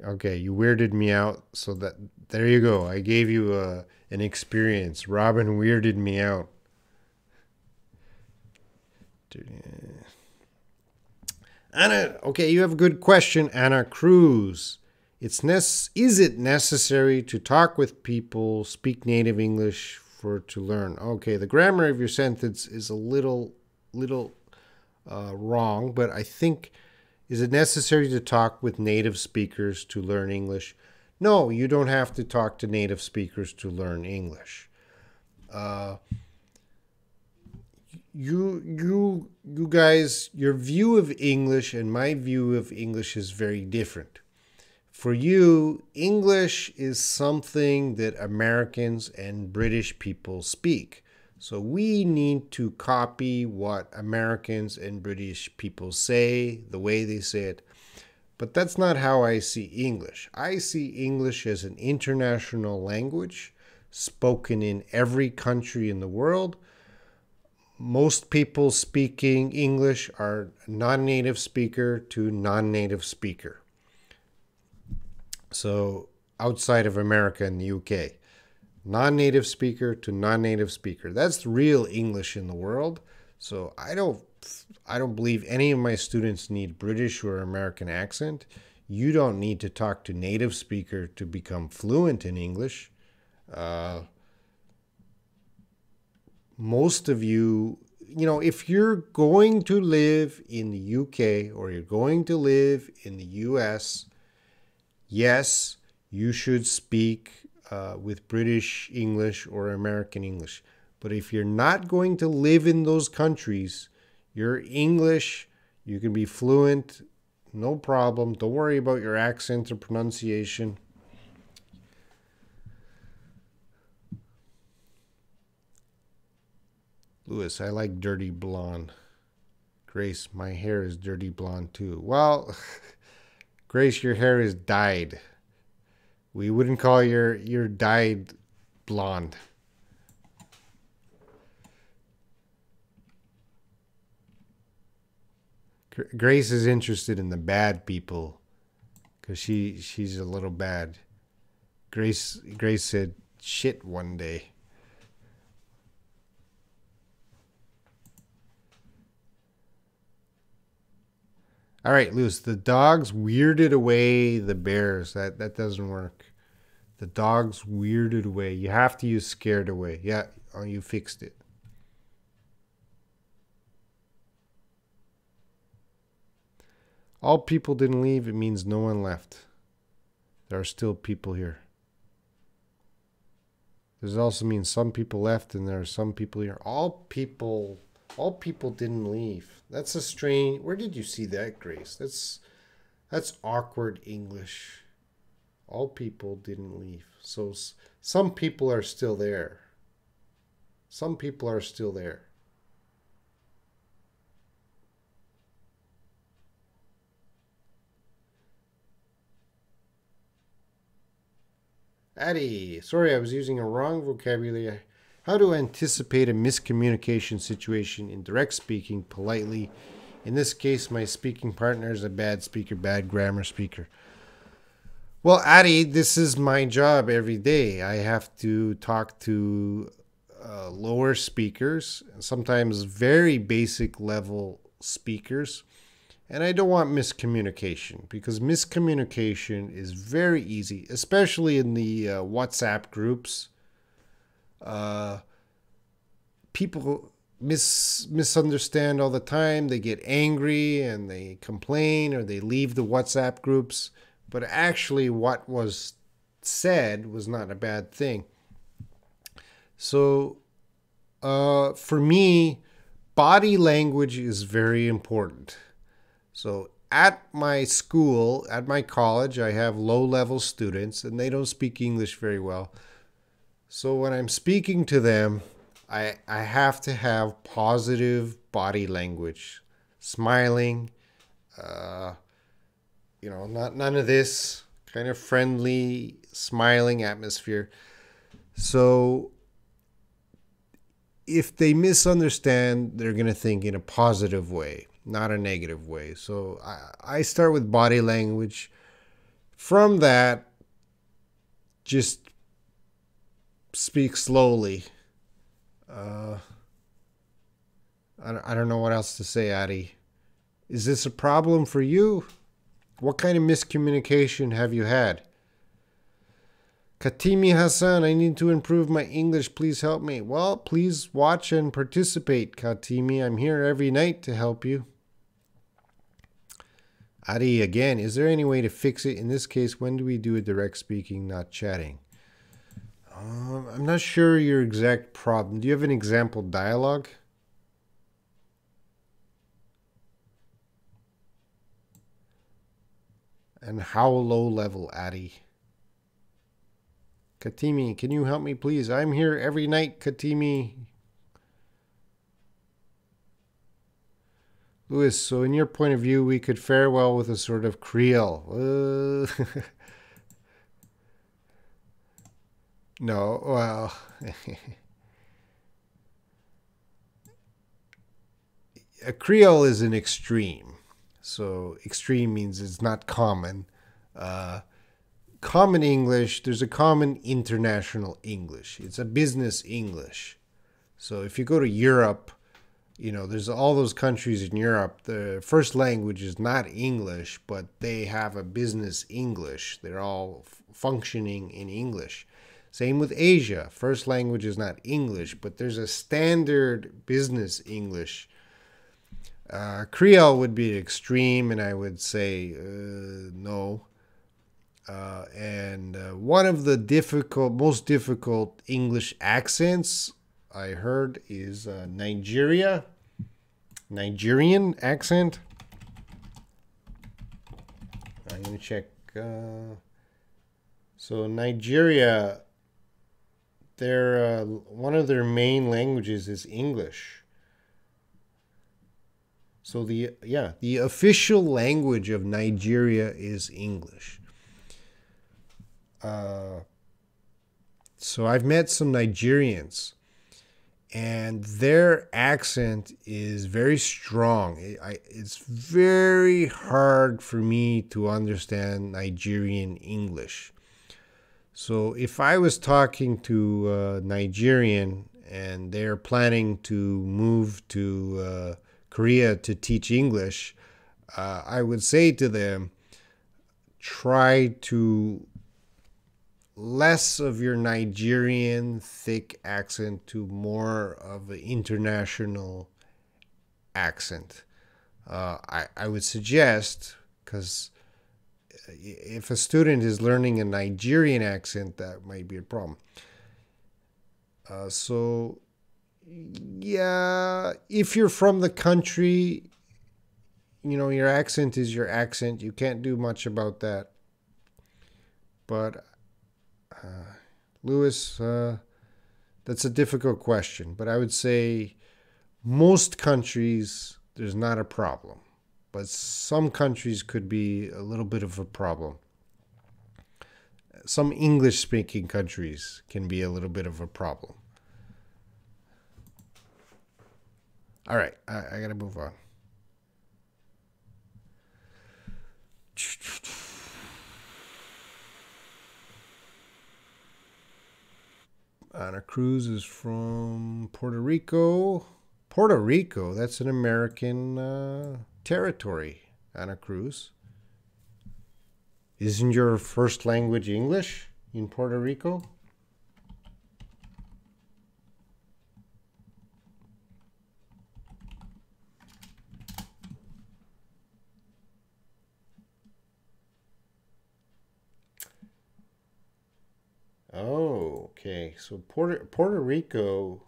Okay, you weirded me out, so that there you go. I gave you an experience. Robin weirded me out. Anna, okay, you have a good question, Anna Cruz. Is it necessary to talk with people, speak native English to learn? Okay, the grammar of your sentence is a little wrong, but I think, is it necessary to talk with native speakers to learn English? No, you don't have to talk to native speakers to learn English. You guys, your view of English and my view of English is very different. For you, English is something that Americans and British people speak. So we need to copy what Americans and British people say, the way they say it. But that's not how I see English. I see English as an international language spoken in every country in the world. Most people speaking English are non-native speaker to non-native speaker. So outside of America and the UK, non-native speaker to non-native speaker. That's real English in the world. So I don't believe any of my students need British or American accent. You don't need to talk to native speaker to become fluent in English. Most of you, if you're going to live in the UK or you're going to live in the US, yes, you should speak with British English or American English. But if you're not going to live in those countries, your English, you can be fluent, no problem. Don't worry about your accent or pronunciation. Lewis, I like dirty blonde. Grace, my hair is dirty blonde too. Well, Grace, your hair is dyed. We wouldn't call your dyed blonde. Grace is interested in the bad people because she's a little bad. Grace said shit one day. All right, Lewis, the dogs weirded away the bears. That doesn't work. The dogs weirded away. You have to use scared away. Yeah, oh, you fixed it. All people didn't leave. It means no one left. There are still people here. This also means some people left and there are some people here. All people didn't leave. That's a strange. Where did you see that, Grace? That's awkward English. All people didn't leave. So some people are still there. Some people are still there. Addie, sorry, I was using a wrong vocabulary. How to anticipate a miscommunication situation in direct speaking politely. In this case, my speaking partner is a bad speaker, bad grammar speaker. Well, Addie, this is my job every day. I have to talk to lower speakers, sometimes very basic level speakers. And I don't want miscommunication because miscommunication is very easy, especially in the WhatsApp groups. People misunderstand all the time. They get angry and they complain or they leave the WhatsApp groups. But actually what was said was not a bad thing. So for me, body language is very important. So at my school, at my college, I have low-level students and they don't speak English very well. So when I'm speaking to them, I have to have positive body language, smiling, none of this kind of friendly, smiling atmosphere. So if they misunderstand, they're going to think in a positive way, not a negative way. So I start with body language. From that, just speak slowly. I don't know what else to say, Addie. Is this a problem for you? What kind of miscommunication have you had? Katimi Hassan, I need to improve my English. Please help me. Well, please watch and participate, Katimi. I'm here every night to help you. Adi, again, is there any way to fix it? In this case, when do we do a direct speaking, not chatting? I'm not sure your exact problem. Do you have an example dialogue? And how low level, Addy? Katimi, can you help me, please? I'm here every night, Katimi. Louis, so in your point of view, we could fare well with a sort of Creole. No, well, a Creole is an extreme. So extreme means it's not common. Uh, Common English, there's a common international English. It's a business English. So if you go to Europe, there's all those countries in Europe. The first language is not English, but they have a business English. They're all functioning in English. Same with Asia. First language is not English, but there's a standard business English. Creole would be extreme, and I would say no. And one of the most difficult English accents I heard is Nigerian accent. I'm going to check. So Nigeria, one of their main languages is English. So the official language of Nigeria is English. So I've met some Nigerians, and their accent is very strong. It's very hard for me to understand Nigerian English. So if I was talking to a Nigerian and they're planning to move to Korea to teach English, I would say to them, try to less of your Nigerian thick accent to more of an international accent. I would suggest, because if a student is learning a Nigerian accent, that might be a problem. So, yeah, if you're from the country, your accent is your accent. You can't do much about that. But Louis, that's a difficult question, but I would say most countries, there's not a problem. But some countries could be a little bit of a problem. Some English-speaking countries can be a little bit of a problem. All right, I got to move on. Ana Cruz is from Puerto Rico. Puerto Rico, that's an American territory, Ana Cruz. Isn't your first language English in Puerto Rico? Oh, okay. So Puerto Rico,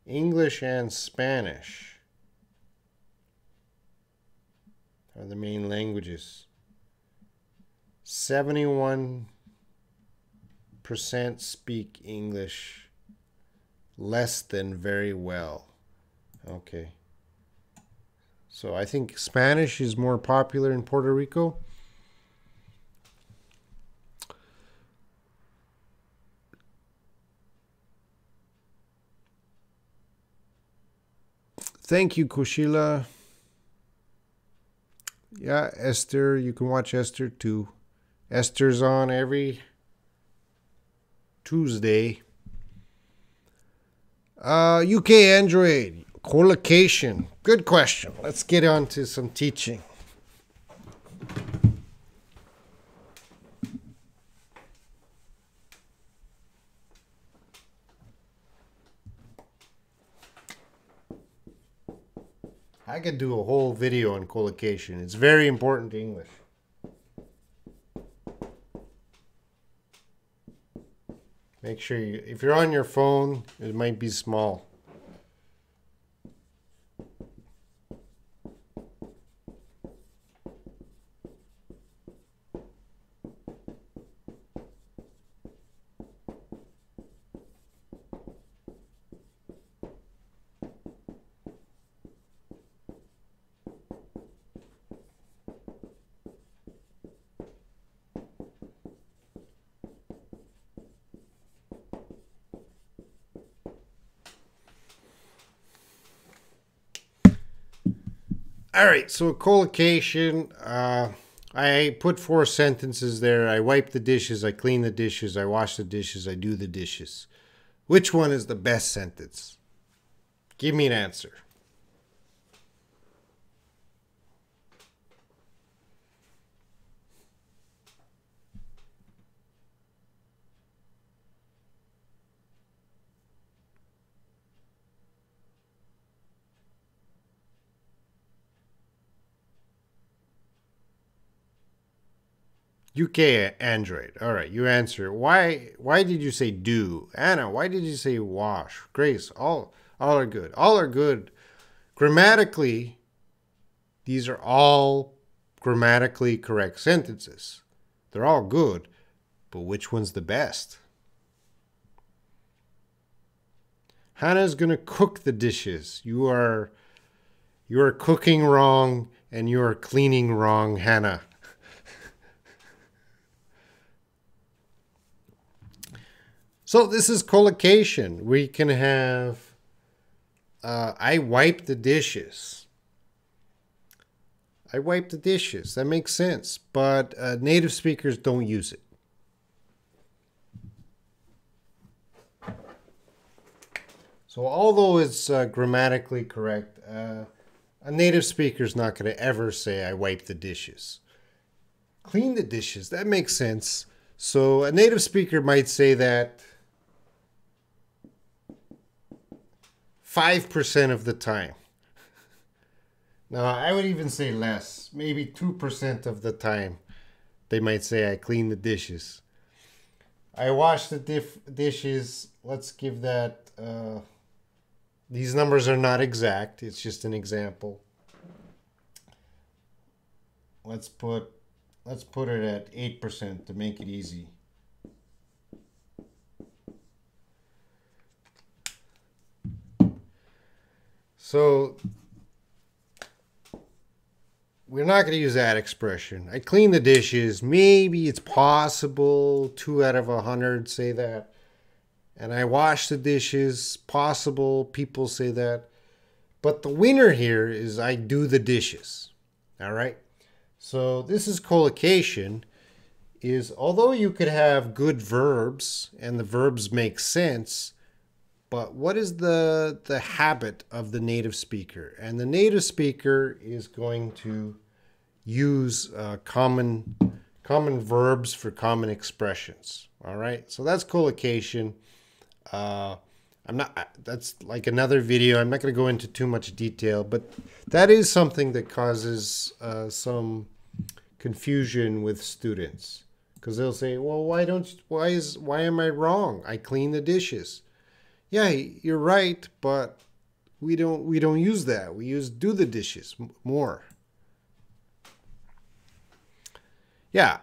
English and Spanish are the main languages. 71% speak English less than very well. Okay. So I think Spanish is more popular in Puerto Rico. Thank you, Kushila. Yeah, Esther, you can watch Esther too. Esther's on every Tuesday. UK Android, collocation. Good question. Let's get on to some teaching. I could do a whole video on collocation. It's very important to English. Make sure if you're on your phone, it might be small. All right, so collocation. I put 4 sentences there. I wipe the dishes, I clean the dishes, I wash the dishes, I do the dishes. Which one is the best sentence? Give me an answer. UK Android. All right, you answer. Why did you say do? Anna, why did you say wash? Grace, all are good. All are good. Grammatically, these are all grammatically correct sentences. They're all good, but which one's the best? Hannah's going to cook the dishes. You are cooking wrong and you are cleaning wrong, Hannah. So this is collocation. We can have I wipe the dishes. I wipe the dishes. That makes sense. But native speakers don't use it. So although it's grammatically correct, a native speaker is not going to ever say, I wipe the dishes. Clean the dishes. That makes sense. So a native speaker might say that 5% of the time. Now, I would even say less. Maybe 2% of the time they might say, I clean the dishes. I wash the dishes. Let's give that... these numbers are not exact. It's just an example. Let's put it at 8% to make it easy. So we're not going to use that expression. I clean the dishes. Maybe it's possible 2 out of 100 say that. And I wash the dishes. Possible people say that. But the winner here is I do the dishes. All right. So this is collocation. Is although you could have good verbs and the verbs make sense, but what is the habit of the native speaker? And the native speaker is going to use common verbs for common expressions. All right, so that's collocation. That's like another video. I'm not going to go into too much detail, but that is something that causes some confusion with students because they'll say, "Well, why am I wrong? I clean the dishes." Yeah, you're right, but we don't use that. We use do the dishes more. Yeah.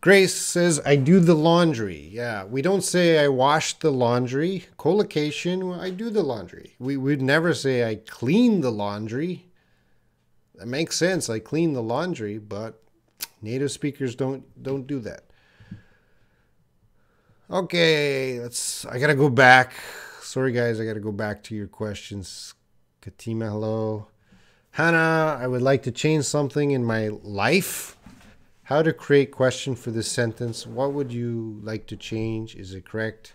Grace says, I do the laundry. Yeah, we don't say I wash the laundry. Collocation, I do the laundry. We'd never say I clean the laundry. That makes sense. I clean the laundry, but native speakers don't do that. Okay, I gotta go back. Sorry guys, I gotta go back to your questions. Katima, hello. Hannah, I would like to change something in my life. How to create question for this sentence. What would you like to change? Is it correct?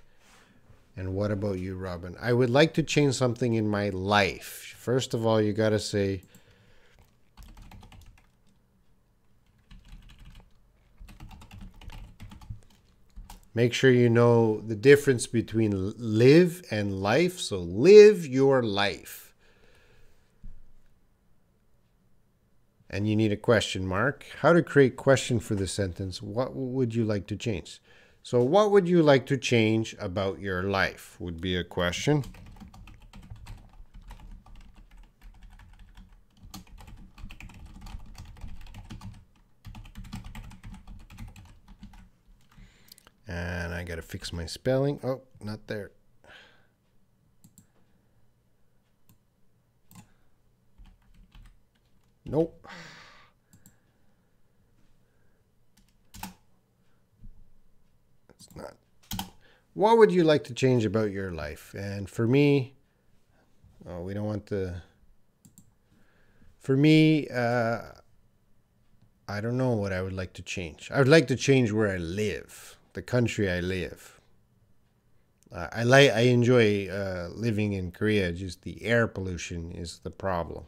And what about you, Robin? I would like to change something in my life. First of all, you gotta say, make sure you know the difference between live and life. So live your life. And you need a question mark. How to create question for the sentence. What would you like to change? So what would you like to change about your life would be a question. And I got to fix my spelling. Oh, not there. Nope. It's not. What would you like to change about your life? And for me, oh, we don't want the... For me, I don't know what I would like to change. I would like to change where I live, the country I live. I enjoy living in Korea. Just the air pollution is the problem.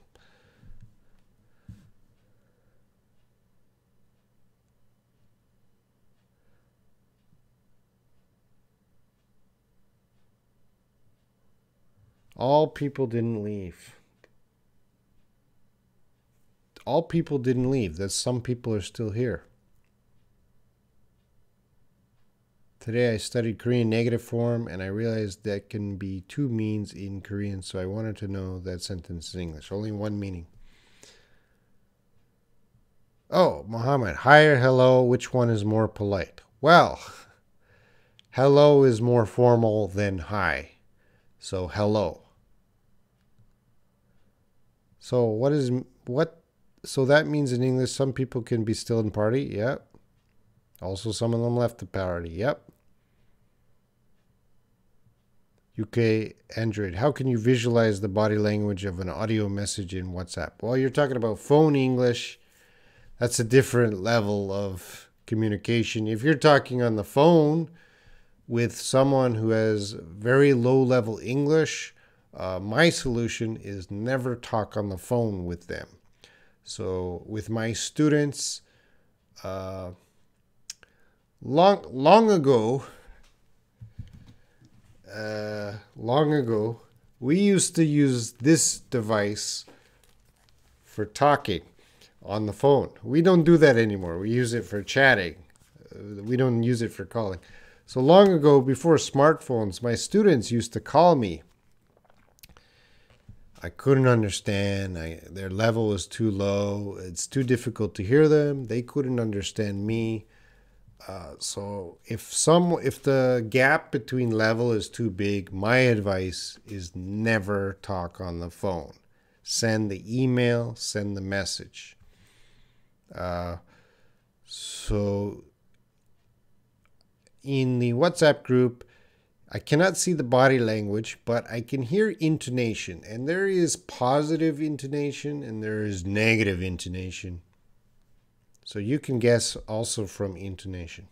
All people didn't leave. All people didn't leave. That some people are still here. Today I studied Korean negative form and I realized that can be two meanings in Korean, so I wanted to know that sentence in English. Only one meaning. Oh, Mohammed, hi or hello, which one is more polite? Well, hello is more formal than hi. So hello. So what so that means in English some people can be still in party? Yep. Also some of them left the party. Yep. UK Android. How can you visualize the body language of an audio message in WhatsApp? Well, you're talking about phone English. That's a different level of communication. If you're talking on the phone with someone who has very low level English, my solution is never talk on the phone with them. So with my students, long ago, we used to use this device for talking on the phone. We don't do that anymore. We use it for chatting. We don't use it for calling. So long ago, before smartphones, my students used to call me. I couldn't understand. Their level was too low. It's too difficult to hear them. They couldn't understand me. So if the gap between level is too big, my advice is never talk on the phone. Send the email, send the message. So in the WhatsApp group, I cannot see the body language, but I can hear intonation. And there is positive intonation and there is negative intonation. So you can guess also from intonation.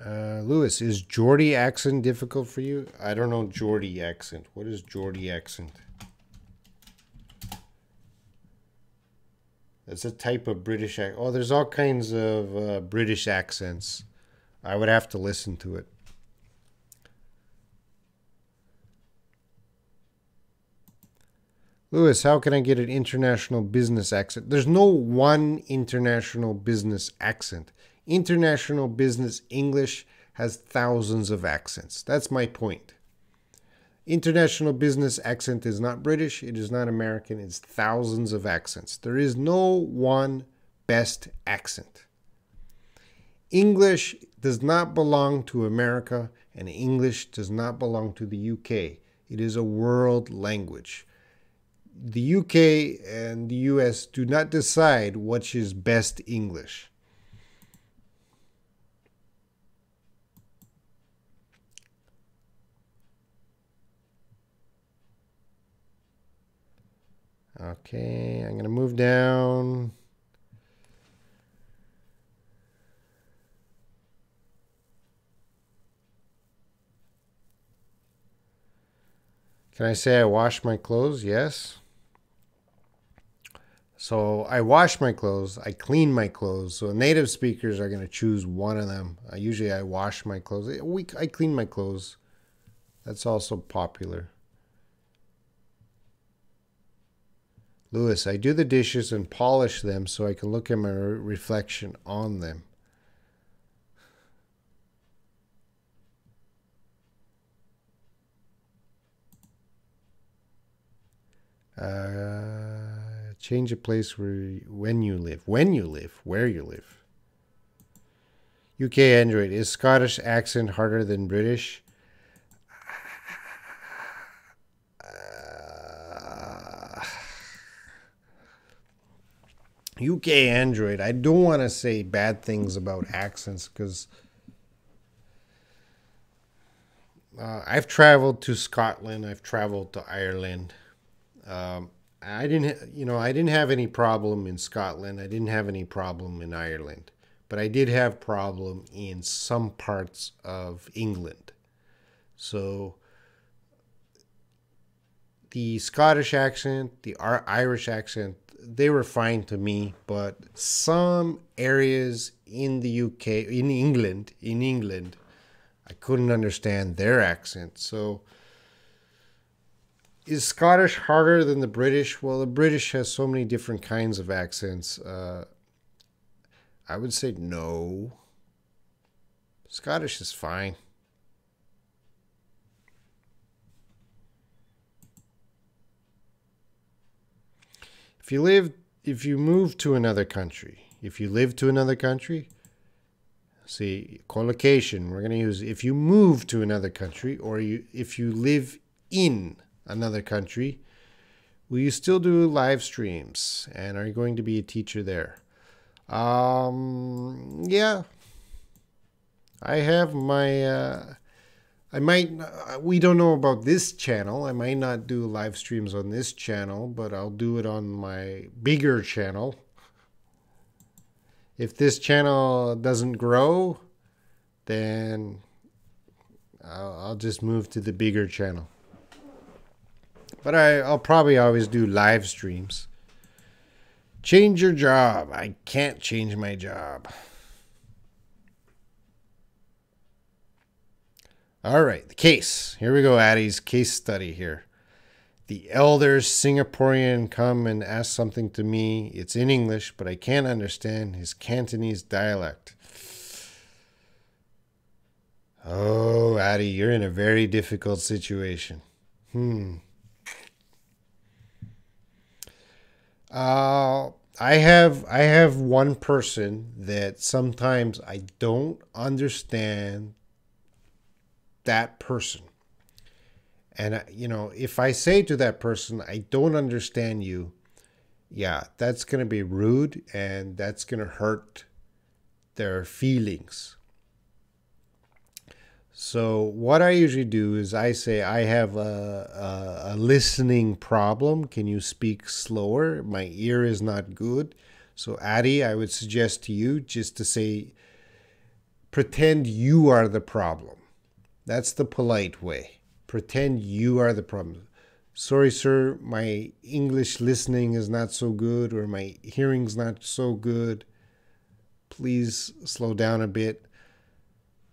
Lewis, is Geordie accent difficult for you? I don't know Geordie accent. What is Geordie accent? That's a type of British accent. Oh, there's all kinds of British accents. I would have to listen to it. Lewis, how can I get an international business accent? There's no one international business accent. International business English has thousands of accents. That's my point. International business accent is not British. It is not American. It's thousands of accents. There is no one best accent. English does not belong to America, and English does not belong to the UK. It is a world language. The UK and the US do not decide which is best English. Okay, I'm going to move down. Can I say I wash my clothes? Yes. So I wash my clothes, I clean my clothes. So native speakers are going to choose one of them. Usually I wash my clothes. I clean my clothes. That's also popular. Lewis, I do the dishes and polish them so I can look at my reflection on them. Change a place where when you live, where you live. UK Android, is Scottish accent harder than British? UK Android, I don't want to say bad things about accents because I've traveled to Scotland. I've traveled to Ireland. I I didn't have any problem in Scotland. I didn't have any problem in Ireland, but I did have problem in some parts of England. So the Scottish accent, the Irish accent, they were fine to me, but some areas in the UK, in England, I couldn't understand their accent. So is Scottish harder than the British? Well, the British has so many different kinds of accents. I would say no. Scottish is fine. If you live, if you move to another country, if you live to another country, see, collocation, we're going to use if you move to another country or if you live in another country, will you still do live streams? And are you going to be a teacher there? Yeah, I have my. I might. We don't know about this channel. I might not do live streams on this channel, but I'll do it on my bigger channel. If this channel doesn't grow, then I'll just move to the bigger channel. But I'll probably always do live streams. Change your job. I can't change my job. All right, the case. Here we go, Addie's case study here. The elder Singaporean come and ask something to me. It's in English, but I can't understand his Cantonese dialect. Oh, Addie, you're in a very difficult situation. I have one person that sometimes I don't understand that person. And, if I say to that person, I don't understand you, yeah, that's going to be rude and that's going to hurt their feelings. So what I usually do is I say, I have a listening problem. Can you speak slower? My ear is not good. So Addie, I would suggest to you just to say, pretend you are the problem. That's the polite way. Pretend you are the problem. Sorry, sir, my English listening is not so good, or my hearing's not so good. Please slow down a bit,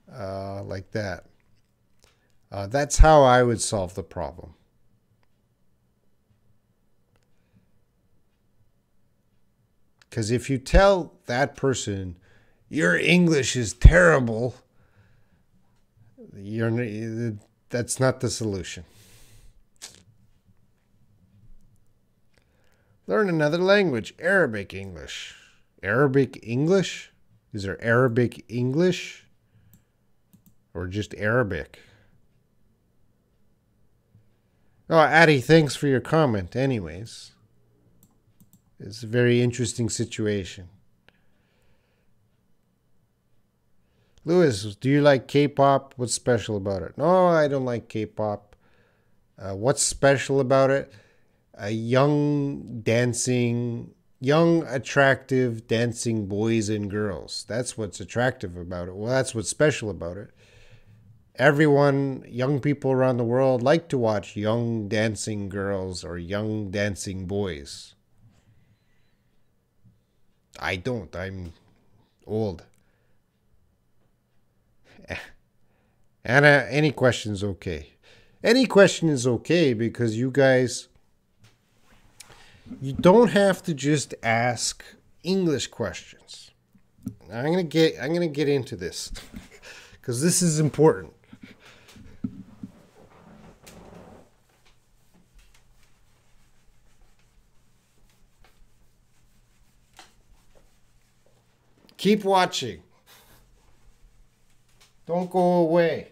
like that. That's how I would solve the problem. Because if you tell that person, your English is terrible, that's not the solution. Learn another language. Arabic English. Arabic English? Is there Arabic English? Or just Arabic? Oh, Addie, thanks for your comment anyways. It's a very interesting situation. Lewis, do you like K-pop? What's special about it? No, I don't like K-pop. What's special about it? Young, attractive dancing boys and girls. That's what's attractive about it. Well, that's what's special about it. Everyone, young people around the world like to watch young dancing girls or young dancing boys. I don't. I'm old. Anna, any question is okay. Any question is okay because you guys, you don't have to just ask English questions. I'm gonna get into this because this is important. Keep watching. Don't go away.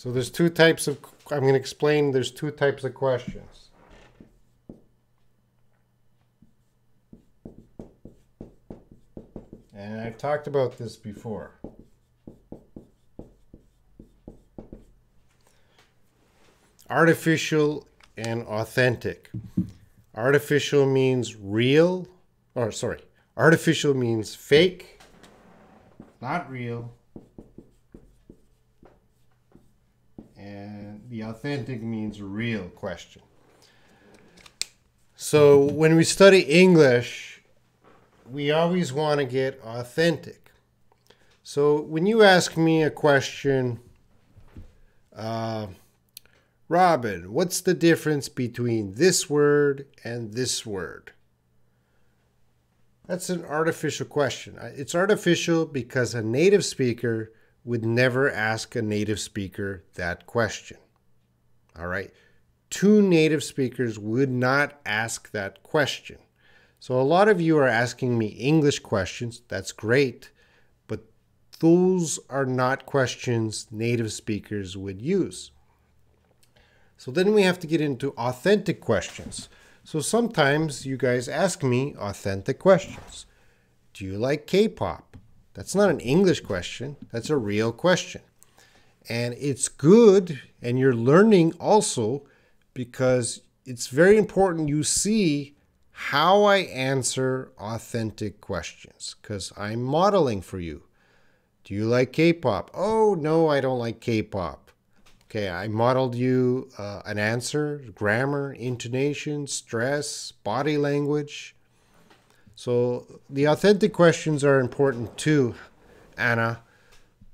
So there's two types of, I'm going to explain, there's two types of questions. And I've talked about this before. Artificial and authentic. Artificial means real, or sorry, artificial means fake, not real. And the authentic means real question. So when we study English, we always want to get authentic. So when you ask me a question, Robin, what's the difference between this word and this word? That's an artificial question. It's artificial because a native speaker would never ask a native speaker that question. All right? Two native speakers would not ask that question. So a lot of you are asking me English questions. That's great. But those are not questions native speakers would use. So then we have to get into authentic questions. So sometimes you guys ask me authentic questions. Do you like K-pop? That's not an English question. That's a real question. And it's good, and you're learning also because it's very important you see how I answer authentic questions because I'm modeling for you. Do you like K-pop? Oh, no, I don't like K-pop. Okay, I modeled you an answer, grammar, intonation, stress, body language. So the authentic questions are important too, Anna,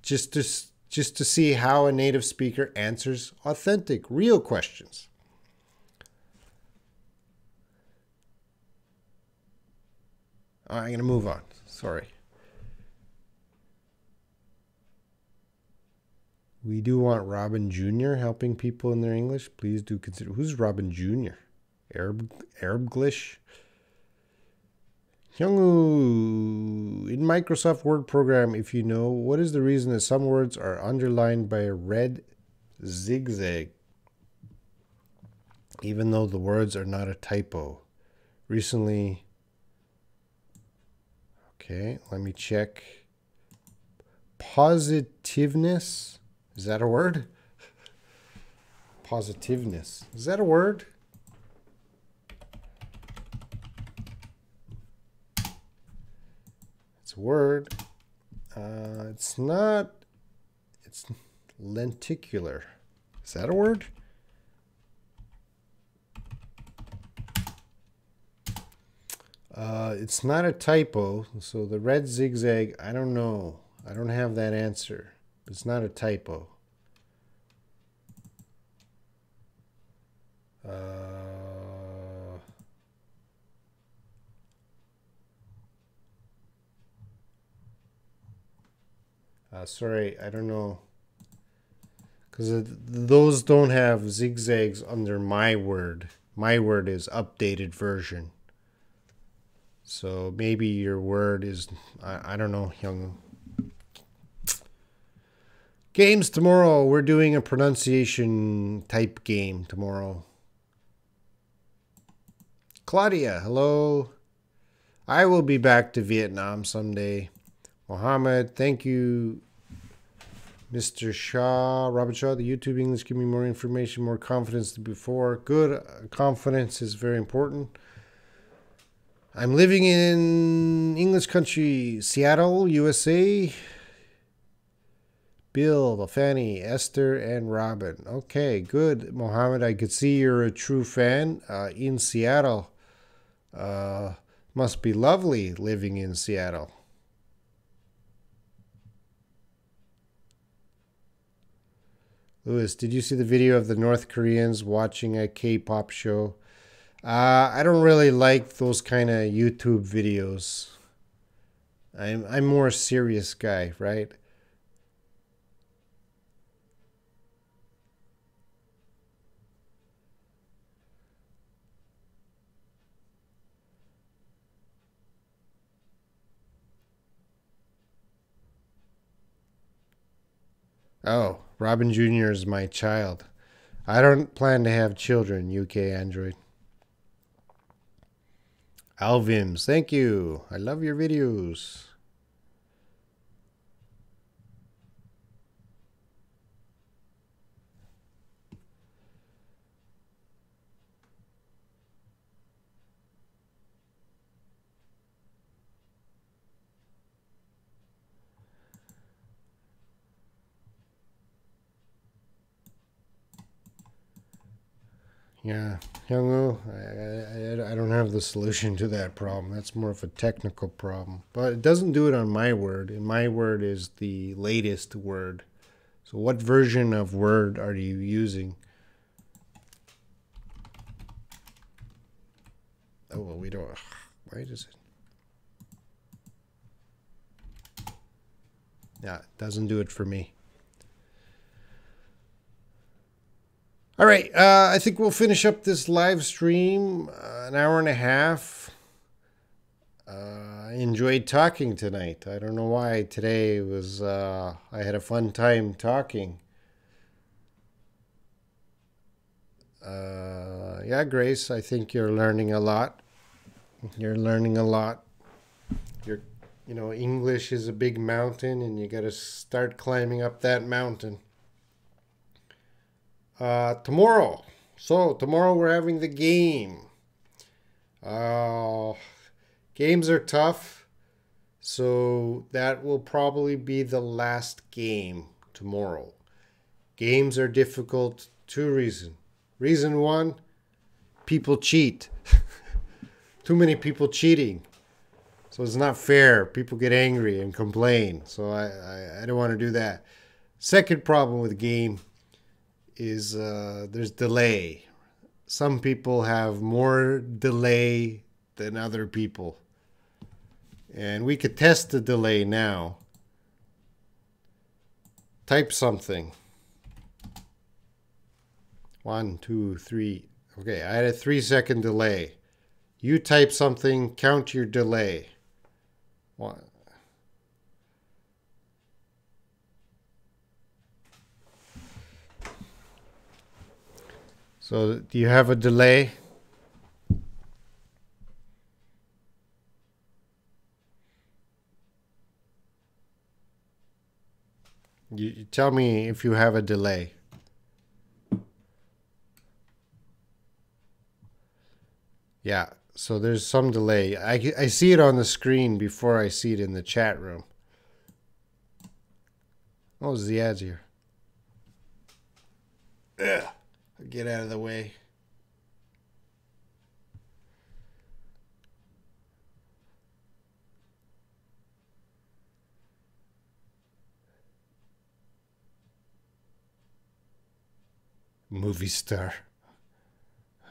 just to see how a native speaker answers authentic, real questions. I'm going to move on. Sorry. We do want Robin Jr. helping people in their English. Please do consider. Who's Robin Jr.? Arabiglish? Hyungu, in Microsoft Word program, if you know, what is the reason that some words are underlined by a red zigzag, even though the words are not a typo? Recently, okay, let me check. Positiveness, is that a word? Positiveness, is that a word? Word. It's not. It's lenticular. Is that a word? It's not a typo. So the red zigzag, I don't know. I don't have that answer. It's not a typo. Sorry, I don't know. Because those don't have zigzags under my word. My word is updated version. So maybe your word is, I don't know, young. Games tomorrow. We're doing a pronunciation type game tomorrow. Claudia, hello. I will be back to Vietnam someday. Mohammed, thank you. Mr. Shaw, Robert Shaw, the YouTube English give me more information, more confidence than before. Good. Confidence is very important. I'm living in English country, Seattle, USA. Bill, Fanny, Esther, and Robin. Okay, good. Mohammed, I could see you're a true fan in Seattle. Must be lovely living in Seattle. Louis, did you see the video of the North Koreans watching a K-pop show? I don't really like those kind of YouTube videos. I'm more a serious guy, right? Oh, Robin Jr. is my child. I don't plan to have children, UK Android. Alvims, thank you. I love your videos. Yeah, Hyungu, I don't have the solution to that problem. That's more of a technical problem. But it doesn't do it on my word. And my word is the latest word. So what version of Word are you using? Oh, well, we don't. Why does it? Yeah, it doesn't do it for me. All right, I think we'll finish up this live stream, an hour and a half. I enjoyed talking tonight. I don't know why today was, I had a fun time talking. Yeah, Grace, I think you're learning a lot. You're learning a lot. You know, English is a big mountain and you got to start climbing up that mountain. Tomorrow. So tomorrow we're having the game. Games are tough. So that will probably be the last game tomorrow. Games are difficult. Two reasons. Reason one, people cheat. Too many people cheating. So it's not fair. People get angry and complain. So I don't want to do that. Second problem with the game is there's delay. Some people have more delay than other people. And we could test the delay now. Type something. 1, 2, 3. Okay, I had a 3-second delay. You type something, count your delay. 1. So, do you have a delay? You tell me if you have a delay. Yeah, so there's some delay. I see it on the screen before I see it in the chat room. Oh, there's the ads here. Ugh. Get out of the way. Movie star.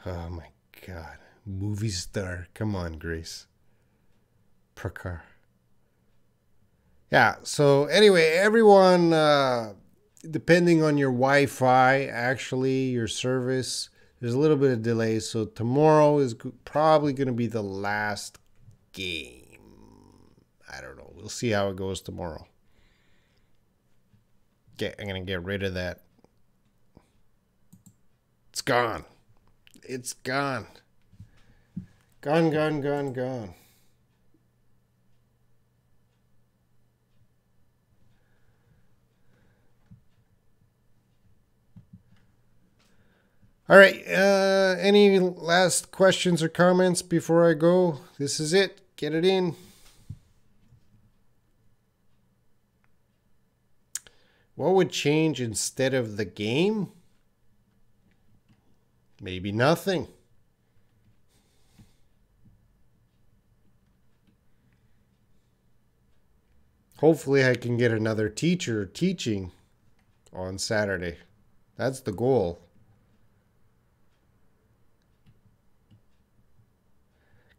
Oh my God. Movie star. Come on, Grace. Prakar. Yeah, so anyway, everyone, depending on your Wi-Fi, actually, your service, there's a little bit of delay. So tomorrow is probably going to be the last game. I don't know. We'll see how it goes tomorrow. I'm going to get rid of that. It's gone. It's gone. Gone, gone, gone, gone. All right. Any last questions or comments before I go? This is it. Get it in. What would change instead of the game? Maybe nothing. Hopefully I can get another teacher teaching on Saturday. That's the goal.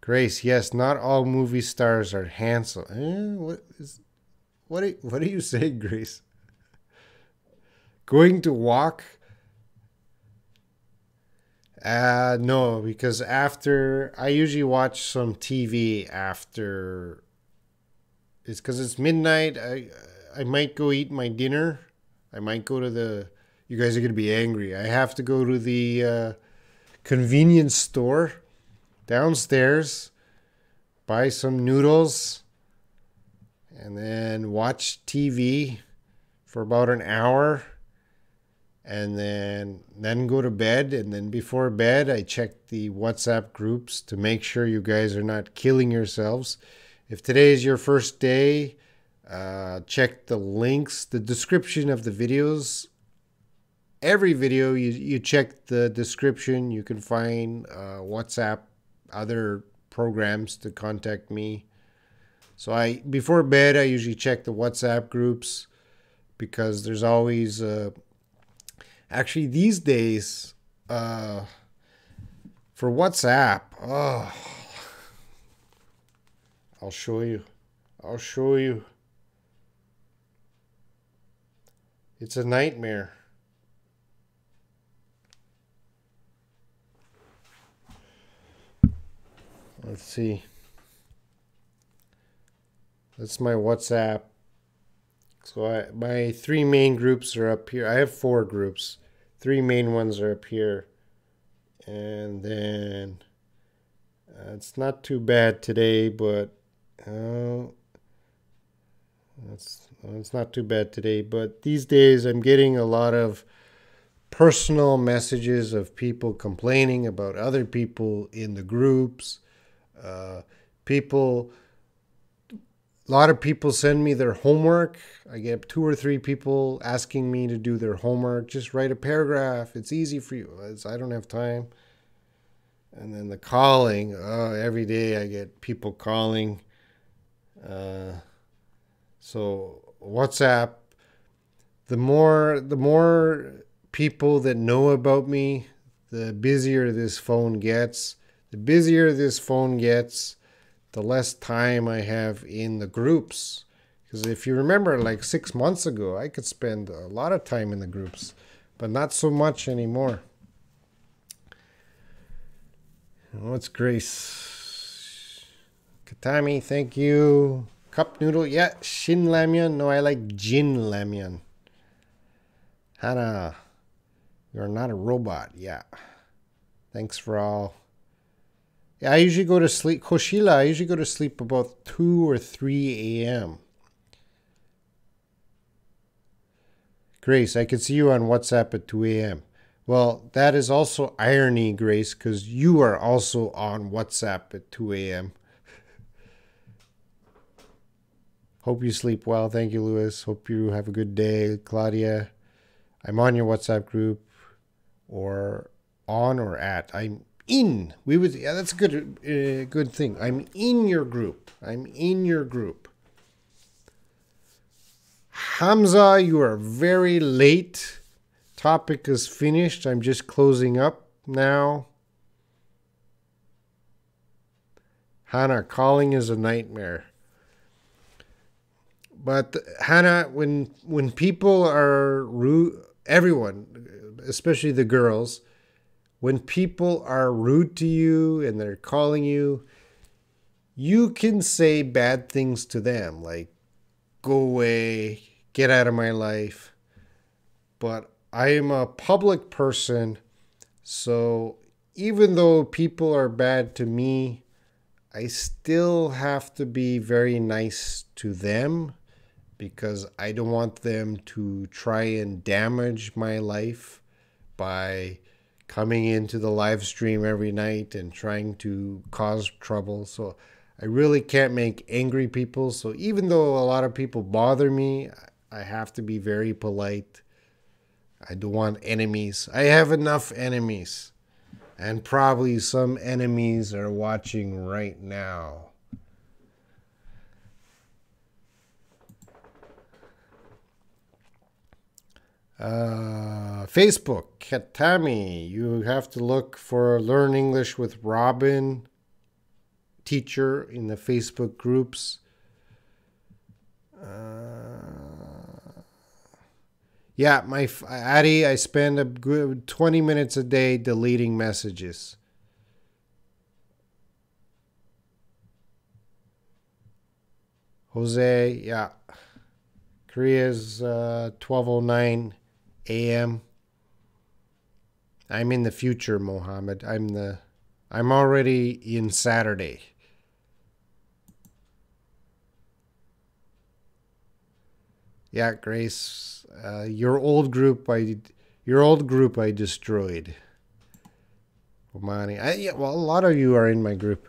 Grace, yes, not all movie stars are handsome. What are you saying, Grace? Going to walk? No, because after I usually watch some TV after. It's because it's midnight. I might go eat my dinner I might go to you guys are going to be angry. I have to go to the convenience store downstairs, buy some noodles, and then watch TV for about an hour, and then go to bed. And then before bed, I check the WhatsApp groups to make sure you guys are not killing yourselves. If today is your first day, check the links, the description of the videos. Every video, you check the description. You can find WhatsApp, other programs to contact me. So before bed, I usually check the WhatsApp groups because there's always actually these days for WhatsApp. Oh, I'll show you. It's a nightmare. Let's see. That's my WhatsApp. So my 3 main groups are up here. I have 4 groups. 3 main ones are up here. And then it's not too bad today, but it's not too bad today. But these days I'm getting a lot of personal messages of people complaining about other people in the groups. A lot of people send me their homework. I get 2 or 3 people asking me to do their homework. Just write a paragraph. It's easy for you. I don't have time. And then the calling. Every day I get people calling. So WhatsApp. The more people that know about me, the busier this phone gets. The busier this phone gets, the less time I have in the groups. Because if you remember, like 6 months ago, I could spend a lot of time in the groups, but not so much anymore. What's Grace? Katami, thank you. Cup noodle, yeah. Shin ramyun. No, I like Jin ramyun. Hana, you're not a robot. Yeah. Thanks for all. Yeah, I usually go to sleep. Koshila, I usually go to sleep about 2 or 3 a.m. Grace, I could see you on WhatsApp at 2 a.m. Well, that is also irony, Grace, because you are also on WhatsApp at 2 a.m. Hope you sleep well. Thank you, Louis. Hope you have a good day. Claudia, I'm on your WhatsApp group, or on or at. I'm in. Yeah, that's a good thing. I'm in your group. Hamza, you are very late. Topic is finished. I'm just closing up now. Hannah, calling is a nightmare. But Hannah, when people are rude, everyone, especially the girls, when people are rude to you and they're calling you, you can say bad things to them, like, go away, get out of my life. But I am a public person, so even though people are bad to me, I still have to be very nice to them because I don't want them to try and damage my life by coming into the live stream every night and trying to cause trouble. So I really can't make angry people. So even though a lot of people bother me, I have to be very polite. I don't want enemies. I have enough enemies. And probably some enemies are watching right now. Facebook, Katami, you have to look for Learn English with Robin teacher in the Facebook groups. Yeah, Addie, I spend a good 20 minutes a day deleting messages. Jose, yeah. Korea's 12:09 a.m. I'm in the future, Mohammed. I'm already in Saturday. Yeah, Grace, your old group I destroyed. Omani. Yeah, well, a lot of you are in my group.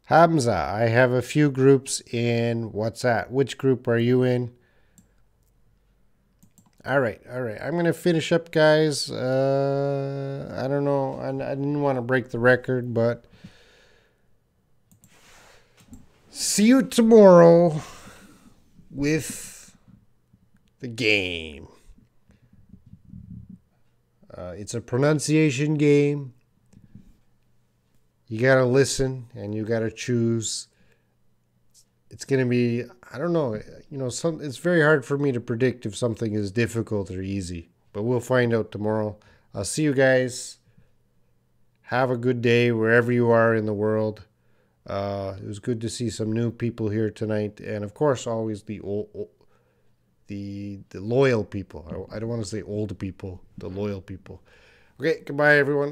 Hamza, I have a few groups in WhatsApp. Which group are you in? All right. I'm going to finish up, guys. I don't know. I didn't want to break the record, but see you tomorrow with the game. It's a pronunciation game. You got to listen and you got to choose. It's going to be, I don't know, it's very hard for me to predict if something is difficult or easy, but we'll find out tomorrow. I'll see you guys. Have a good day wherever you are in the world. It was good to see some new people here tonight, and of course, always the loyal people. I don't want to say old people, the loyal people. Okay, goodbye, everyone.